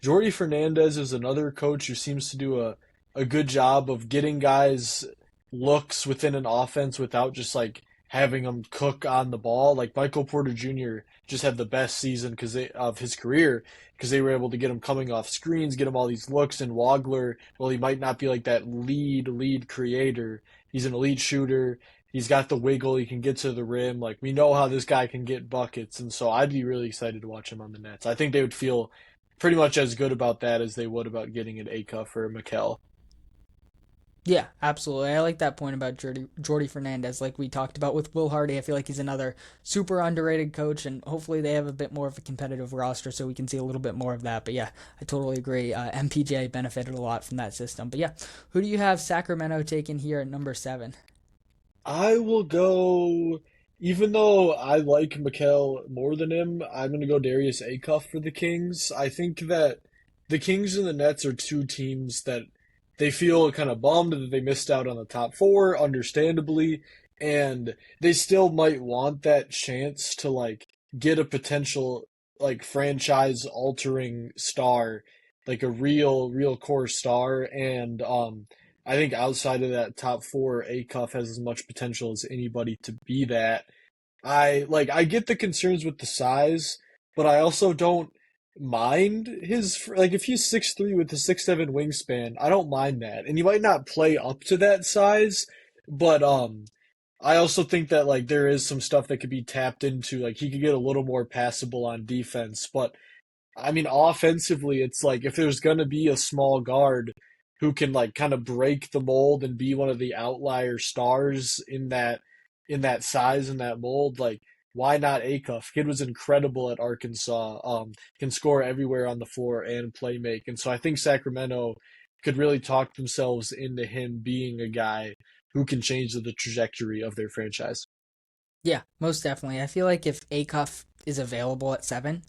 Jordy Fernandez is another coach who seems to do a good job of getting guys looks within an offense without just like having them cook on the ball. Like Michael Porter Jr. just had the best season of his career because they were able to get him coming off screens, get him all these looks. And Wagler, well, he might not be like that lead creator. He's an elite shooter. He's got the wiggle. He can get to the rim. Like we know how this guy can get buckets, and so I'd be really excited to watch him on the Nets. I think they would feel pretty much as good about that as they would about getting an Acuff or a Mikel. Yeah, absolutely. I like that point about Jordy Fernandez, like we talked about with Will Hardy. I feel like he's another super underrated coach, and hopefully they have a bit more of a competitive roster so we can see a little bit more of that. But yeah, I totally agree. MPJ benefited a lot from that system. But yeah, who do you have Sacramento taking here at number seven? I will go, even though I like Mikel more than him, I'm going to go Darius Acuff for the Kings. I think that the Kings and the Nets are two teams that they feel kind of bummed that they missed out on the top four, understandably, and they still might want that chance to like get a potential like franchise altering star, like a real core star, and I think outside of that top four, Acuff has as much potential as anybody to be that. I get the concerns with the size, but I also don't mind his like if he's 6'3" with a 6'7" wingspan, I don't mind that. And he might not play up to that size, but I also think that like there is some stuff that could be tapped into. Like he could get a little more passable on defense, but I mean, offensively, it's like if there's gonna be a small guard who can like kind of break the mold and be one of the outlier stars in that size and that mold, like why not Acuff? Kid was incredible at Arkansas. Can score everywhere on the floor and play make. And so I think Sacramento could really talk themselves into him being a guy who can change the trajectory of their franchise. Yeah, most definitely. I feel like if Acuff is available at seven,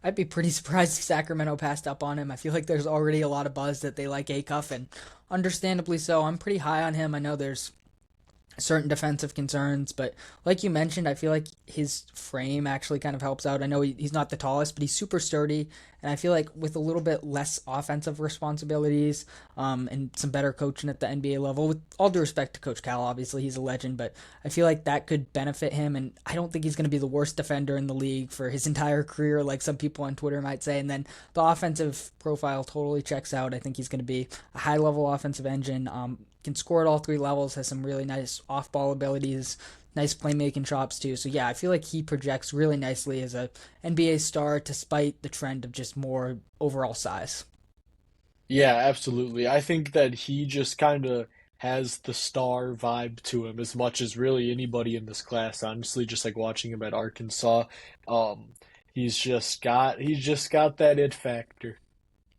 I'd be pretty surprised if Sacramento passed up on him. I feel like there's already a lot of buzz that they like Acuff, and understandably so. I'm pretty high on him. I know there's certain defensive concerns, but like you mentioned, I feel like his frame actually kind of helps out. I know he's not the tallest, but he's super sturdy, and I feel like with a little bit less offensive responsibilities, and some better coaching at the NBA level, with all due respect to Coach Cal, obviously he's a legend, but I feel like that could benefit him, and I don't think he's going to be the worst defender in the league for his entire career, like some people on Twitter might say, and then the offensive profile totally checks out. I think he's going to be a high-level offensive engine, can score at all three levels, has some really nice off ball abilities, nice playmaking chops too. So yeah, I feel like he projects really nicely as a NBA star despite the trend of just more overall size. Yeah, absolutely. I think that he just kind of has the star vibe to him as much as really anybody in this class, honestly, just like watching him at Arkansas. Um, he's just got that it factor.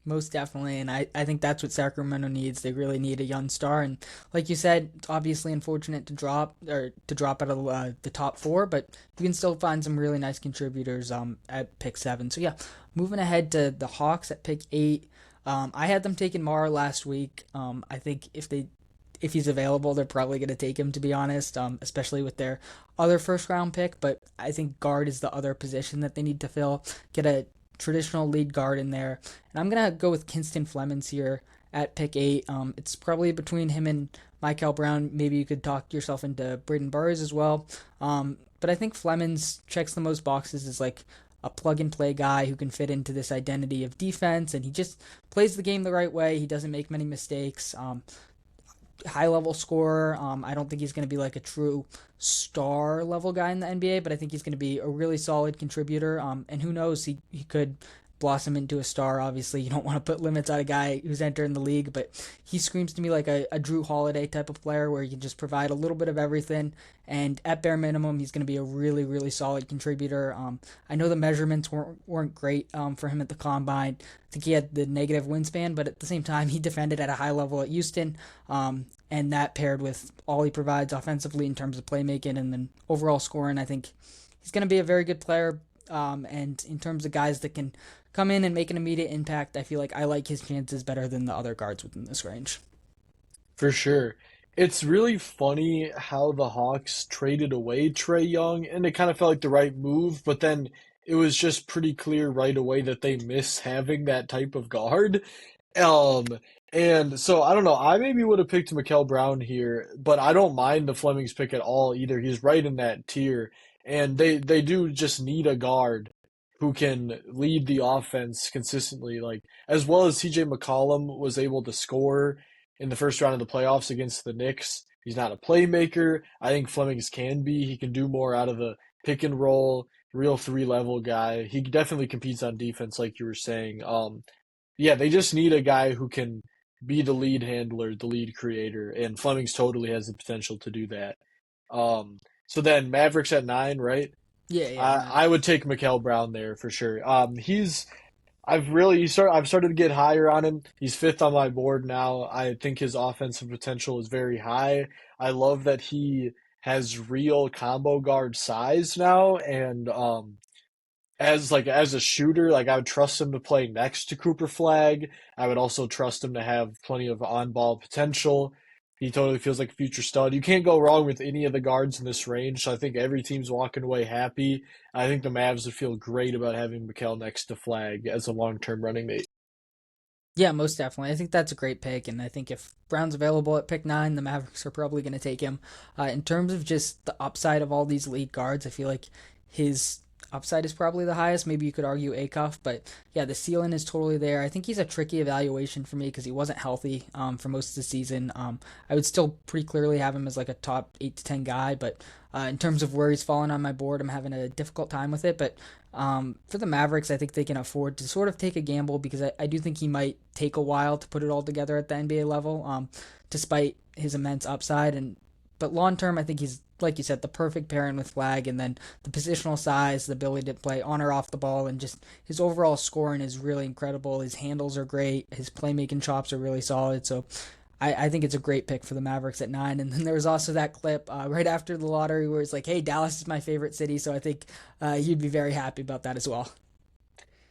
Most definitely, and I think that's what Sacramento needs. They really need a young star, and like you said, it's obviously unfortunate to drop out of the top four, but you can still find some really nice contributors at pick seven. So yeah, moving ahead to the Hawks at pick eight. I had them taking Mara last week. I think if he's available, they're probably going to take him, to be honest, especially with their other first round pick. But I think guard is the other position that they need to fill. Get a traditional lead guard in there. And I'm going to go with Kinston Flemings here at pick eight. It's probably between him and Michael Brown. Maybe you could talk yourself into Braden Burrs as well. But I think Flemings checks the most boxes as like a plug and play guy who can fit into this identity of defense, and he just plays the game the right way. He doesn't make many mistakes. High level scorer. I don't think he's going to be like a true star level guy in the NBA, but I think he's going to be a really solid contributor. And who knows, he could blossom into a star. Obviously, you don't want to put limits on a guy who's entering the league, but he screams to me like a Drew Holiday type of player where he can just provide a little bit of everything. And at bare minimum, he's going to be a really solid contributor. I know the measurements weren't great for him at the combine. I think he had the negative wingspan, but at the same time, he defended at a high level at Houston. And that paired with all he provides offensively in terms of playmaking and then overall scoring, I think he's going to be a very good player. And in terms of guys that can come in and make an immediate impact, I feel like I like his chances better than the other guards within this range. For sure. It's really funny how the Hawks traded away Trey Young, and it kind of felt like the right move, but then it was just pretty clear right away that they miss having that type of guard. Um, and so I don't know. I maybe would have picked Mikel Brown here, but I don't mind the Flemings pick at all either. He's right in that tier, and they do just need a guard who can lead the offense consistently, like as well as CJ McCollum was able to score in the first round of the playoffs against the Knicks. He's not a playmaker. I think Flemings can be. He can do more out of the pick and roll. real three level guy. He definitely competes on defense, like you were saying. Yeah, they just need a guy who can be the lead handler, the lead creator, and Fleming's totally has the potential to do that. So then Mavericks at nine, right? Yeah, yeah, I would take Mikal Brown there for sure. I've started to get higher on him. He's fifth on my board now. I think his offensive potential is very high. I love that he has real combo guard size now, and as a shooter, like I would trust him to play next to Cooper Flag. I would also trust him to have plenty of on-ball potential. He totally feels like a future stud. You can't go wrong with any of the guards in this range, so I think every team's walking away happy. I think the Mavs would feel great about having Mikal next to Flag as a long-term running mate. yeah. Most definitely. I think that's a great pick, and I think if Brown's available at pick 9, the Mavericks are probably going to take him. In terms of just the upside of all these lead guards, I feel like his upside is probably the highest. Maybe you could argue Acuff, but yeah, the ceiling is totally there. I think he's a tricky evaluation for me because he wasn't healthy for most of the season. I would still pretty clearly have him as like a top 8 to 10 guy, but in terms of where he's fallen on my board, I'm having a difficult time with it. But for the Mavericks, I think they can afford to sort of take a gamble because I do think he might take a while to put it all together at the NBA level, despite his immense upside. But long term, I think he's, like you said, the perfect pairing with Flag, and then the positional size, the ability to play on or off the ball, and just his overall scoring is really incredible. His handles are great. His playmaking chops are really solid. So I think it's a great pick for the Mavericks at 9. And then there was also that clip right after the lottery where it's like, hey, Dallas is my favorite city. So I think you'd be very happy about that as well.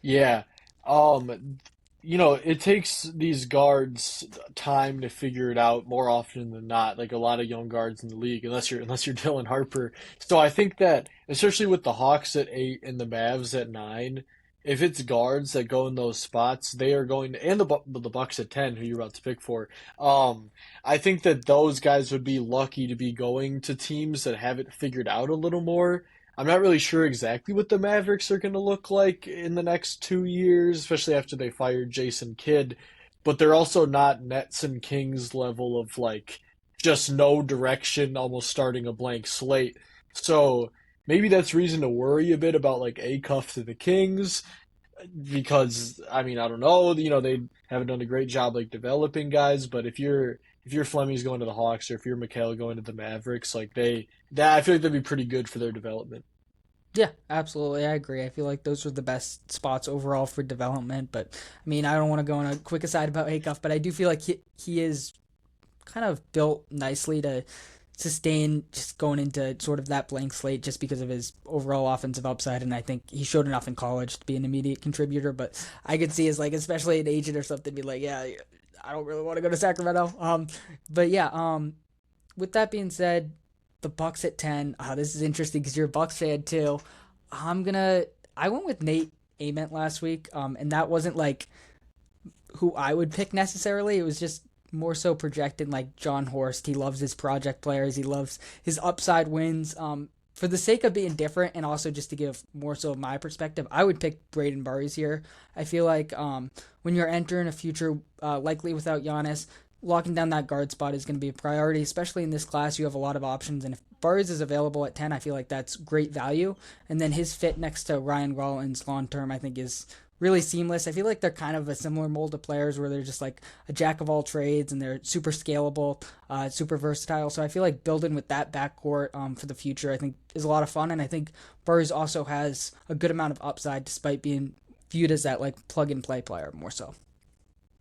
Yeah. It takes these guards time to figure it out more often than not, like a lot of young guards in the league, unless you're Dylan Harper. So I think that especially with the Hawks at 8 and the Mavs at 9, if it's guards that go in those spots, they are going to, and the Bucks at 10, who you're about to pick for. I think that those guys would be lucky to be going to teams that have it figured out a little more. I'm not really sure exactly what the Mavericks are going to look like in the next 2 years, especially after they fired Jason Kidd. But they're also not Nets and Kings level of like just no direction, almost starting a blank slate. So maybe that's reason to worry a bit about like a cuff to the Kings because I mean I don't know, they haven't done a great job like developing guys, but if you're Fleming's going to the Hawks or if you're Mikal going to the Mavericks, like that I feel like that'd be pretty good for their development. Yeah, absolutely. I agree. I feel like those are the best spots overall for development. But I mean, I don't want to go on a quick aside about Acuff, but I do feel like he is kind of built nicely to sustain just going into sort of that blank slate just because of his overall offensive upside. And I think he showed enough in college to be an immediate contributor. But I could see as like, especially an agent or something, be like, yeah, I don't really want to go to Sacramento. But yeah, with that being said, the Bucks at 10. This is interesting because you're a Bucks fan too. I'm gonna. I went with Nate Ament last week, and that wasn't like who I would pick necessarily. It was just more so projecting like John Horst. He loves his project players. He loves his upside wins. For the sake of being different and also just to give more so of my perspective, I would pick Braden Burries here. I feel like when you're entering a future likely without Giannis, locking down that guard spot is going to be a priority, especially in this class. You have a lot of options, and if Burries is available at 10, I feel like that's great value. And then his fit next to Ryan Rollins long term, I think, is really seamless. I feel like they're kind of a similar mold of players where they're just like a jack of all trades and they're super scalable, super versatile. So I feel like building with that backcourt for the future, I think, is a lot of fun. And I think Burries also has a good amount of upside despite being viewed as that like plug and play player more so.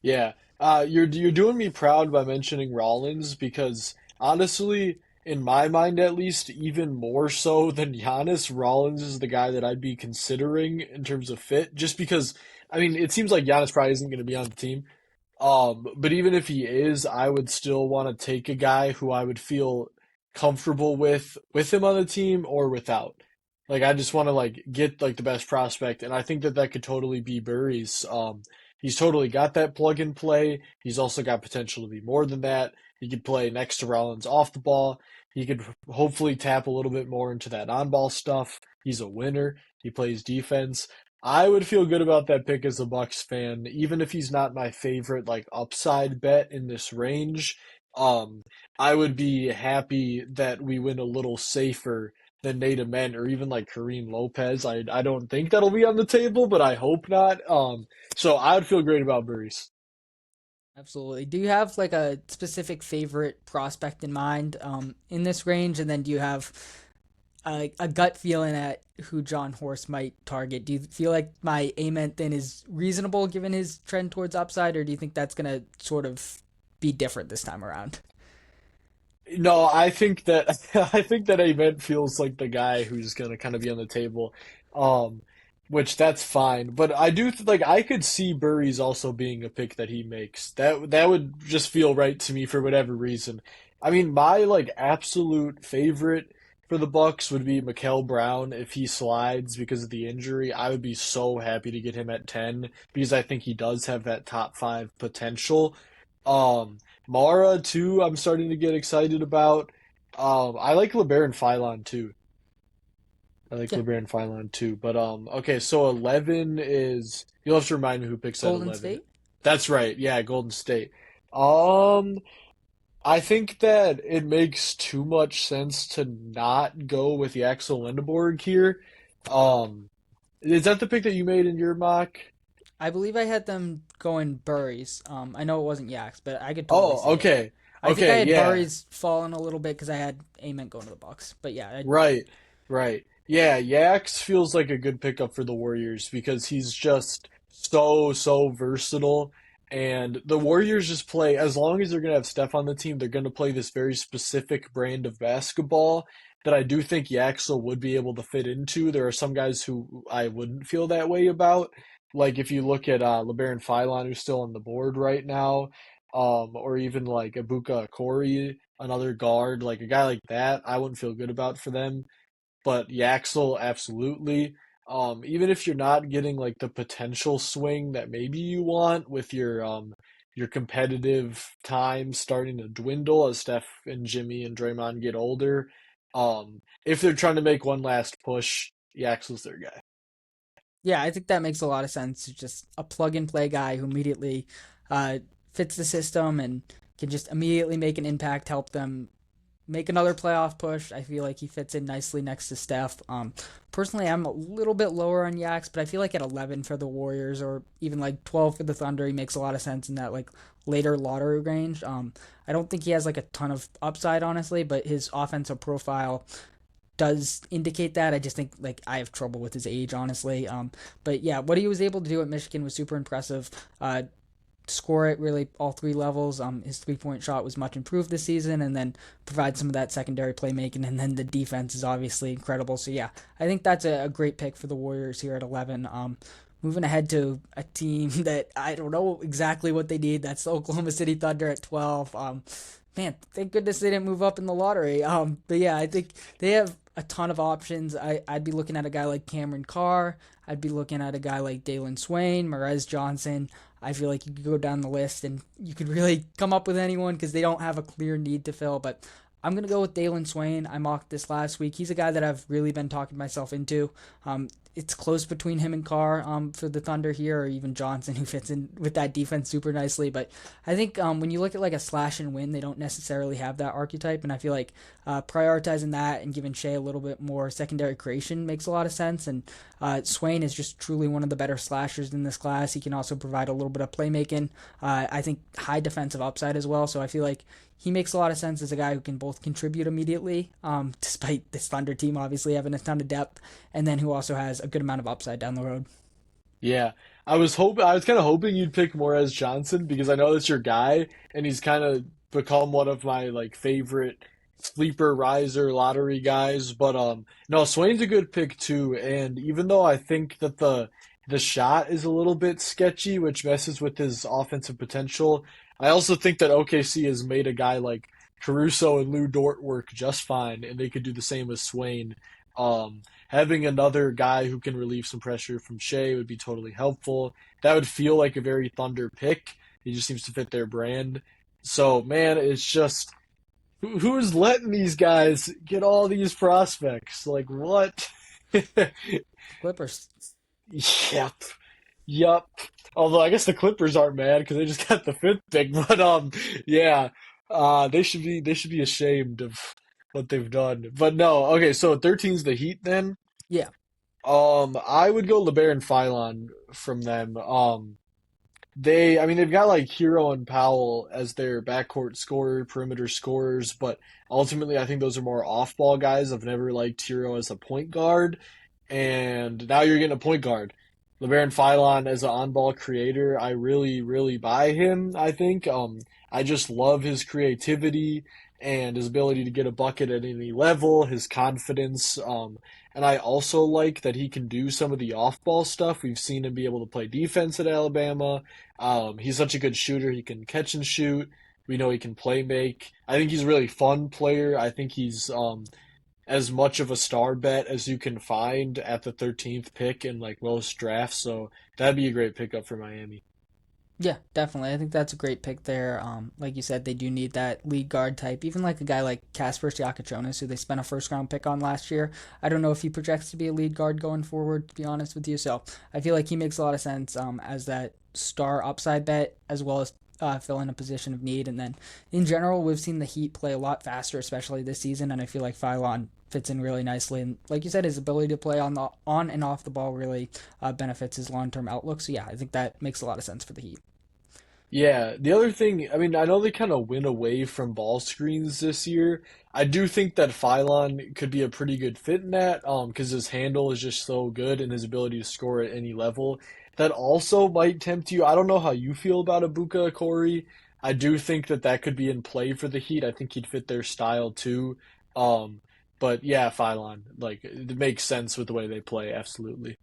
Yeah. You're doing me proud by mentioning Rollins because honestly, in my mind at least, even more so than Giannis, Rollins is the guy that I'd be considering in terms of fit. Just because, I mean, it seems like Giannis probably isn't going to be on the team. But even if he is, I would still want to take a guy who I would feel comfortable with him on the team or without. Like I just want to like get like the best prospect, and I think that that could totally be Burry's. He's totally got that plug and play. He's also got potential to be more than that. He could play next to Rollins off the ball. He could hopefully tap a little bit more into that on-ball stuff. He's a winner. He plays defense. I would feel good about that pick as a Bucks fan, even if he's not my favorite like upside bet in this range. Um, I would be happy that we went a little safer than Nate Ament or even like Kareem Lopez. I don't think that'll be on the table, but I hope not. So I would feel great about Burries. Absolutely. Do you have like a specific favorite prospect in mind in this range? And then do you have a gut feeling at who John Horst might target? Do you feel like my Ament then is reasonable given his trend towards upside, or do you think that's going to sort of be different this time around? No, I think that I think that Ament feels like the guy who's gonna kind of be on the table, um, which that's fine. But I do like I could see Burries also being a pick that he makes. That would just feel right to me for whatever reason. I mean, my like absolute favorite for the Bucks would be Mikael Brown if he slides because of the injury. I would be so happy to get him at 10 because I think he does have that top five potential. Um, Mara too, I'm starting to get excited about. I like LeBaron Philon too. I like Yeah, LeBaron Philon too. But okay, so 11 is you'll have to remind me who picks at Golden 11. State. That's right. Yeah, Golden State. Um, I think that it makes too much sense to not go with Yaxel Lindeborg here. Um, is that the pick that you made in your mock? I believe I had them going Burries. I know it wasn't Yaks, but I could totally Oh, see it. okay. I think I Okay, had yeah. Burries falling a little bit because I had Ament going to the Bucks. But yeah, Right, right. Yeah, Yax feels like a good pickup for the Warriors because he's just so versatile. And the Warriors just play, as long as they're going to have Steph on the team, they're going to play this very specific brand of basketball that I do think Yaxel would be able to fit into. There are some guys who I wouldn't feel that way about. Like if you look at LeBaron Philon, who's still on the board right now, or even like Ibuka Corey, another guard, like a guy like that, I wouldn't feel good about for them. But Yaxel, absolutely. Even if you're not getting like the potential swing that maybe you want with your competitive time starting to dwindle as Steph and Jimmy and Draymond get older, if they're trying to make one last push, Yaxel's their guy. yeah, I think that makes a lot of sense. Just a plug and play guy who immediately uh, fits the system and can just immediately make an impact, help them make another playoff push. I feel like he fits in nicely next to Steph. Personally, I'm a little bit lower on Yaks, but I feel like at 11 for the Warriors or even like 12 for the Thunder, he makes a lot of sense in that like later lottery range. I don't think he has like a ton of upside, honestly, but his offensive profile does indicate that. I just think like I have trouble with his age, honestly. But yeah, what he was able to do at Michigan was super impressive. Score at really all three levels. His 3 point shot was much improved this season, and then provide some of that secondary playmaking, and then the defense is obviously incredible. So yeah, I think that's a great pick for the Warriors here at 11. Moving ahead to a team that I don't know exactly what they need. That's the Oklahoma City Thunder at 12. Man, thank goodness they didn't move up in the lottery. But yeah, I think they have a ton of options. I'd be looking at a guy like Cameron Carr. I'd be looking at a guy like Dalen Swain, Marez Johnson. I feel like you could go down the list and you could really come up with anyone because they don't have a clear need to fill. But I'm gonna go with Dalen Swain. I mocked this last week. He's a guy that I've really been talking myself into. It's close between him and Carr for the Thunder here, or even Johnson, who fits in with that defense super nicely. But I think when you look at like a slash and win, they don't necessarily have that archetype, and I feel like prioritizing that and giving Shea a little bit more secondary creation makes a lot of sense. And Swain is just truly one of the better slashers in this class. He can also provide a little bit of playmaking. I think high defensive upside as well. So I feel like he makes a lot of sense as a guy who can both contribute immediately, despite this Thunder team obviously having a ton of depth, and then who also has a good amount of upside down the road. Yeah. I was kind of hoping you'd pick Morez Johnson because I know that's your guy and he's kind of become one of my like favorite sleeper riser lottery guys, but no, Swain's a good pick too, and even though I think that the shot is a little bit sketchy, which messes with his offensive potential, I also think that OKC has made a guy like Caruso and Lou Dort work just fine, and they could do the same with Swain. Having another guy who can relieve some pressure from Shea would be totally helpful. That would feel like a very Thunder pick. He just seems to fit their brand. So, man, it's just who's letting these guys get all these prospects? Like what? Clippers. Yep. Yep. Although I guess the Clippers aren't mad because they just got the fifth pick, but yeah, they should be ashamed of what they've done. But no, okay, so 13's the Heat then. Yeah. I would go LeBaron and Phylon from them. I mean, they've got like Hero and Powell as their backcourt scorer, perimeter scorers, but ultimately, I think those are more off-ball guys. I've never liked Hero as a point guard, and now you're getting a point guard. LeBaron Phylon as an on-ball creator, I really, really buy him. I think. I just love his creativity and his ability to get a bucket at any level, his confidence. And I also like that he can do some of the off-ball stuff. We've seen him be able to play defense at Alabama. He's such a good shooter. He can catch and shoot. We know he can play make. I think he's a really fun player. I think he's as much of a star bet as you can find at the 13th pick in like most drafts. So that'd be a great pickup for Miami. Yeah, definitely. I think that's a great pick there. Like you said, they do need that lead guard type. Even like a guy like Casper Siakachonis, who they spent a first round pick on last year. I don't know if he projects to be a lead guard going forward, to be honest with you. So I feel like he makes a lot of sense as that star upside bet, as well as fill in a position of need. And then in general, we've seen the Heat play a lot faster, especially this season. And I feel like Phylon fits in really nicely. And like you said, his ability to play on and off the ball really benefits his long term outlook. So yeah, I think that makes a lot of sense for the Heat. Yeah, the other thing, I mean, I know they kind of went away from ball screens this year. I do think that Phylon could be a pretty good fit in that, because his handle is just so good and his ability to score at any level. That also might tempt you. I don't know how you feel about Ibuka, Corey. I do think that that could be in play for the Heat. I think he'd fit their style too. Um, but yeah, Phylon, like it makes sense with the way they play, absolutely.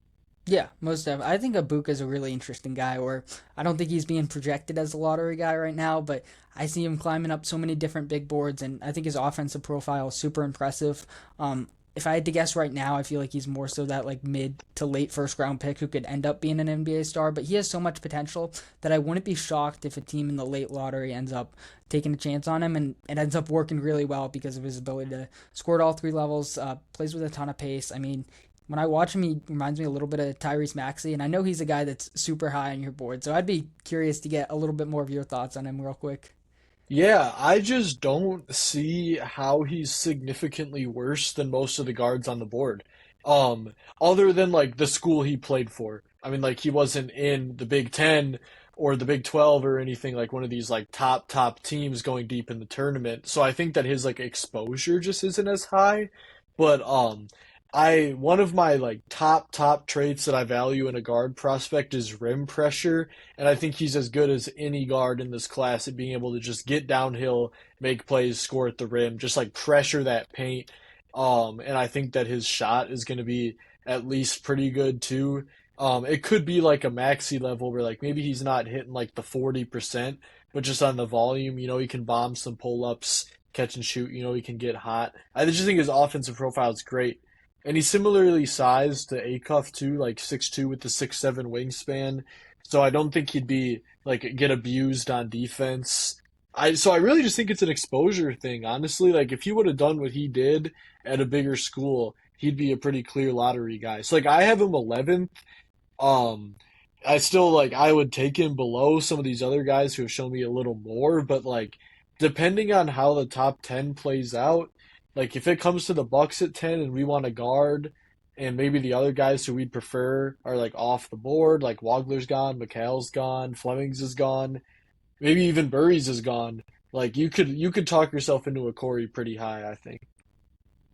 Yeah, most definitely. I think Abuka is a really interesting guy. Or I don't think he's being projected as a lottery guy right now, but I see him climbing up so many different big boards, and I think his offensive profile is super impressive. If I had to guess right now, I feel like he's more so that like mid to late first round pick who could end up being an NBA star. But he has so much potential that I wouldn't be shocked if a team in the late lottery ends up taking a chance on him, and it ends up working really well because of his ability to score at all three levels. Plays with a ton of pace. I mean, when I watch him, he reminds me a little bit of Tyrese Maxey, and I know he's a guy that's super high on your board. So I'd be curious to get a little bit more of your thoughts on him, real quick. Yeah, I just don't see how he's significantly worse than most of the guards on the board. Other than like the school he played for. I mean, like he wasn't in the Big Ten or the Big 12 or anything like one of these like top teams going deep in the tournament. So I think that his like exposure just isn't as high. But I one of my like top traits that I value in a guard prospect is rim pressure. And I think he's as good as any guard in this class at being able to just get downhill, make plays, score at the rim, just like pressure that paint. And I think that his shot is going to be at least pretty good too. It could be like a maxi level where like maybe he's not hitting like the 40%, but just on the volume, he can bomb some pull ups, catch and shoot, he can get hot. I just think his offensive profile is great. And he's similarly sized to Acuff too, like 6'2" with the 6'7" wingspan. So I don't think he'd be like get abused on defense. I really just think it's an exposure thing, honestly. Like if he would have done what he did at a bigger school, he'd be a pretty clear lottery guy. So like I have him 11th. Um I still like I would take him below some of these other guys who have shown me a little more, but like depending on how the top 10 plays out, like if it comes to the Bucks at 10 and we want a guard and maybe the other guys who we'd prefer are like off the board, like Wagler's gone, McHale's gone, Fleming's is gone, maybe even Burry's is gone. Like you could talk yourself into a Corey pretty high, I think.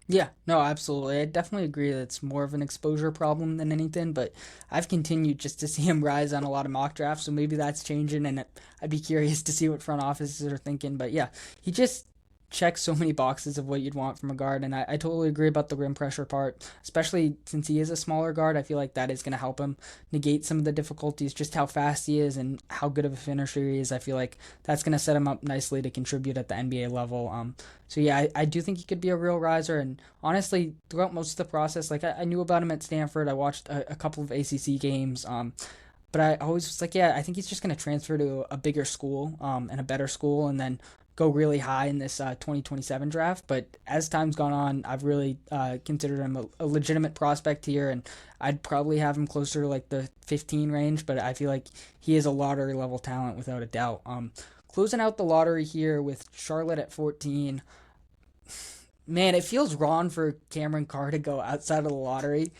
Yeah, no, absolutely. I definitely agree that it's more of an exposure problem than anything, but I've continued just to see him rise on a lot of mock drafts, so maybe that's changing, and I'd be curious to see what front offices are thinking. But yeah, he just checks so many boxes of what you'd want from a guard, and I totally agree about the rim pressure part, especially since he is a smaller guard. I feel like that is going to help him negate some of the difficulties, just how fast he is and how good of a finisher he is. I feel like that's going to set him up nicely to contribute at the NBA level. So yeah, I do think he could be a real riser. And honestly, throughout most of the process, like I knew about him at Stanford. I watched a couple of ACC games. But I always was like, yeah, I think he's just going to transfer to a bigger school, and a better school, and then go really high in this 2027 draft. But as time's gone on, I've really considered him a legitimate prospect here, and I'd probably have him closer to like the 15 range. But I feel like he is a lottery level talent without a doubt. Closing out the lottery here with Charlotte at 14. Man, it feels wrong for Cameron Carr to go outside of the lottery,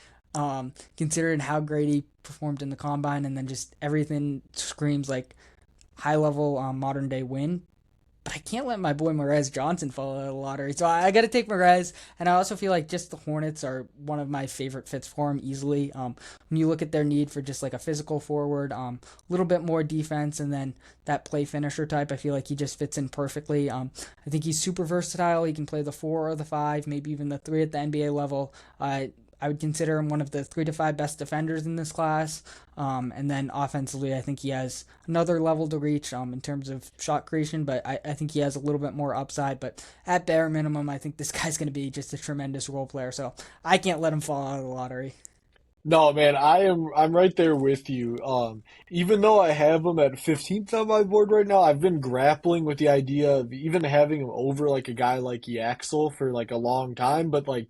considering how great he performed in the combine, and then just everything screams like high level modern day win. But I can't let my boy Mraz Johnson fall out of the lottery. So I got to take Mraz. And I also feel like just the Hornets are one of my favorite fits for him easily. When you look at their need for just like a physical forward, a little bit more defense, and then that play finisher type, I feel like he just fits in perfectly. I think he's super versatile. He can play the four or the five, maybe even the three at the NBA level. I would consider him one of the 3 to 5 best defenders in this class. And then offensively, I think he has another level to reach in terms of shot creation, but I think he has a little bit more upside. But at bare minimum, I think this guy's going to be just a tremendous role player. So I can't let him fall out of the lottery. No, man, I'm right there with you. Even though I have him at 15th on my board right now, I've been grappling with the idea of even having him over like a guy like Yaxel for like a long time, but like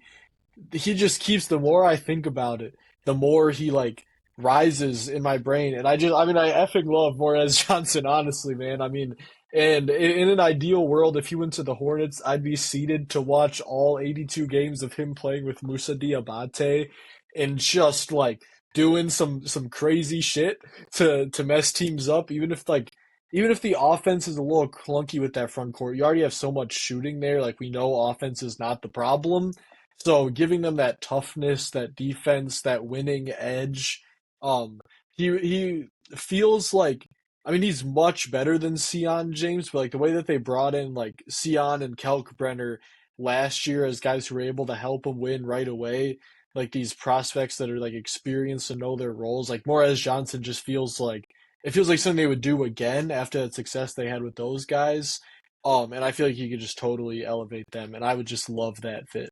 he just keeps the more I think about it, the more he like rises in my brain. And I mean, I effing love Morez Johnson, honestly, man. I mean, and in an ideal world, if he went to the Hornets, I'd be seated to watch all 82 games of him playing with Musa Diabate and just like doing some crazy shit to mess teams up, even if the offense is a little clunky with that front court, you already have so much shooting there. Like we know offense is not the problem. So giving them that toughness, that defense, that winning edge, um, he feels like I mean he's much better than Sion James, but like the way that they brought in like Sion and Kalkbrenner last year as guys who were able to help him win right away, like these prospects that are like experienced and know their roles, like Morez Johnson just feels like it feels like something they would do again after that success they had with those guys. And I feel like he could just totally elevate them, and I would just love that fit.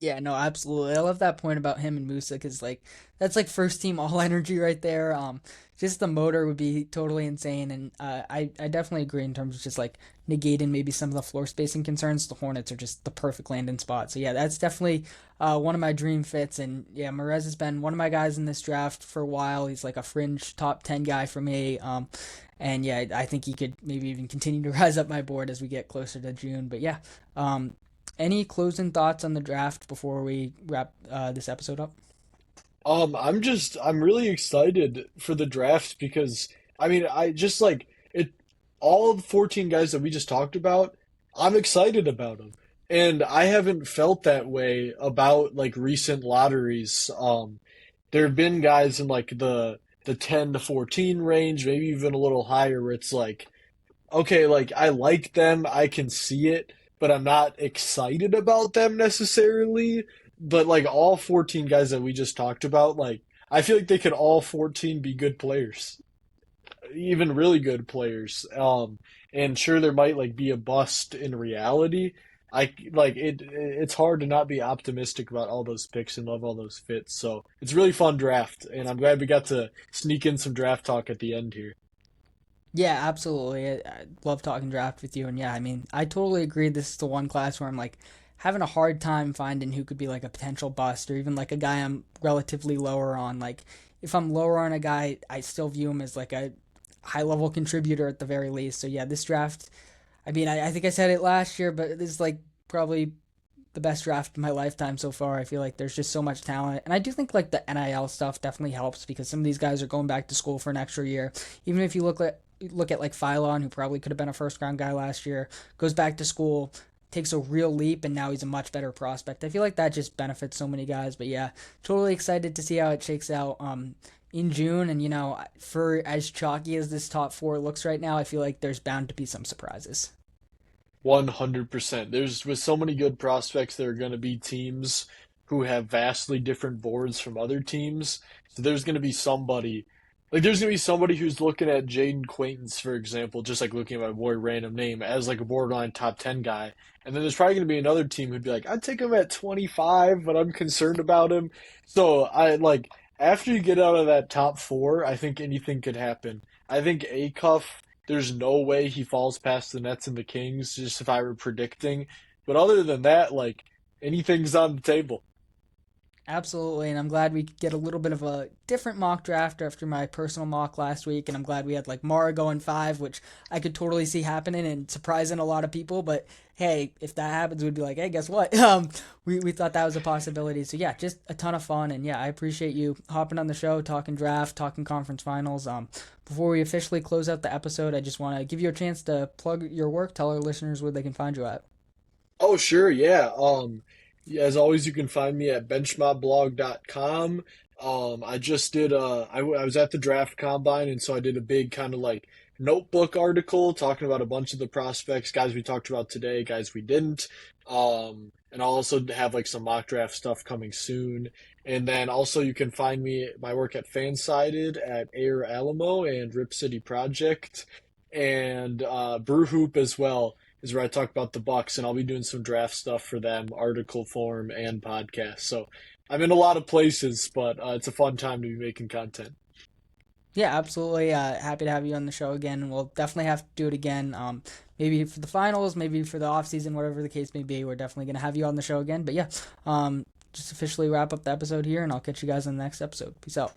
Yeah, no, absolutely. I love that point about him and Musa because like that's like first team all energy right there. Just the motor would be totally insane, and I definitely agree in terms of just like negating maybe some of the floor spacing concerns. The Hornets are just the perfect landing spot. So yeah, that's definitely one of my dream fits, and yeah, Merez has been one of my guys in this draft for a while. He's like a fringe top 10 guy for me. And yeah, I think he could maybe even continue to rise up my board as we get closer to June. But yeah, any closing thoughts on the draft before we wrap this episode up? I'm really excited for the draft because I mean, I just like it, all the 14 guys that we just talked about, I'm excited about them. And I haven't felt that way about like recent lotteries. There have been guys in like the 10 to 14 range, maybe even a little higher where it's like okay, like I like them, I can see it, but I'm not excited about them necessarily. But like all 14 guys that we just talked about, like I feel like they could all 14 be good players, even really good players. And sure there might like be a bust in reality. I like it's hard to not be optimistic about all those picks and love all those fits. So it's a really fun draft, and I'm glad we got to sneak in some draft talk at the end here. Yeah, absolutely. I love talking draft with you, and yeah, I mean, I totally agree. This is the one class where I'm like having a hard time finding who could be like a potential bust, or even like a guy I'm relatively lower on. Like, if I'm lower on a guy, I still view him as like a high level contributor at the very least. So yeah, this draft. I mean, I think I said it last year, but this is like probably the best draft of my lifetime so far. I feel like there's just so much talent, and I do think like the NIL stuff definitely helps because some of these guys are going back to school for an extra year. Even if you look at like Phylon, who probably could have been a first round guy last year, goes back to school, takes a real leap, and now he's a much better prospect. I feel like that just benefits so many guys. But yeah, totally excited to see how it shakes out. In June, and for as chalky as this top four looks right now, I feel like there's bound to be some surprises. 100%. There's with so many good prospects, there are going to be teams who have vastly different boards from other teams. So there's going to be somebody, like there's going to be somebody who's looking at Jaden Quaintance, for example, just like looking at my boy random name as like a borderline top 10 guy. And then there's probably going to be another team who'd be like, I'd take him at 25, but I'm concerned about him. So I like after you get out of that top four, I think anything could happen. I think Acuff there's no way he falls past the Nets and the Kings, just if I were predicting. But other than that, like anything's on the table. Absolutely, and I'm glad we could get a little bit of a different mock draft after my personal mock last week, and I'm glad we had like Mara going five, which I could totally see happening and surprising a lot of people. But hey, if that happens, we'd be like, hey, guess what? We thought that was a possibility. So yeah, just a ton of fun, and yeah, I appreciate you hopping on the show, talking draft, talking conference finals. Before we officially close out the episode, I just want to give you a chance to plug your work, tell our listeners where they can find you at. Oh, sure, yeah. Yeah, as always, you can find me at benchmobblog.com. I just did I was at the draft combine, and so I did a big kind of like notebook article talking about a bunch of the prospects, guys we talked about today, guys we didn't. And I'll also have like some mock draft stuff coming soon. And then also you can find me my work at Fansided at Air Alamo and Rip City Project and Brew Hoop as well is where I talk about the Bucks, and I'll be doing some draft stuff for them, article form and podcast. So I'm in a lot of places, but it's a fun time to be making content. Yeah, absolutely. Happy to have you on the show again. We'll definitely have to do it again. Maybe for the finals, maybe for the off season, whatever the case may be. We're definitely going to have you on the show again. But yeah, just officially wrap up the episode here, and I'll catch you guys in the next episode. Peace out.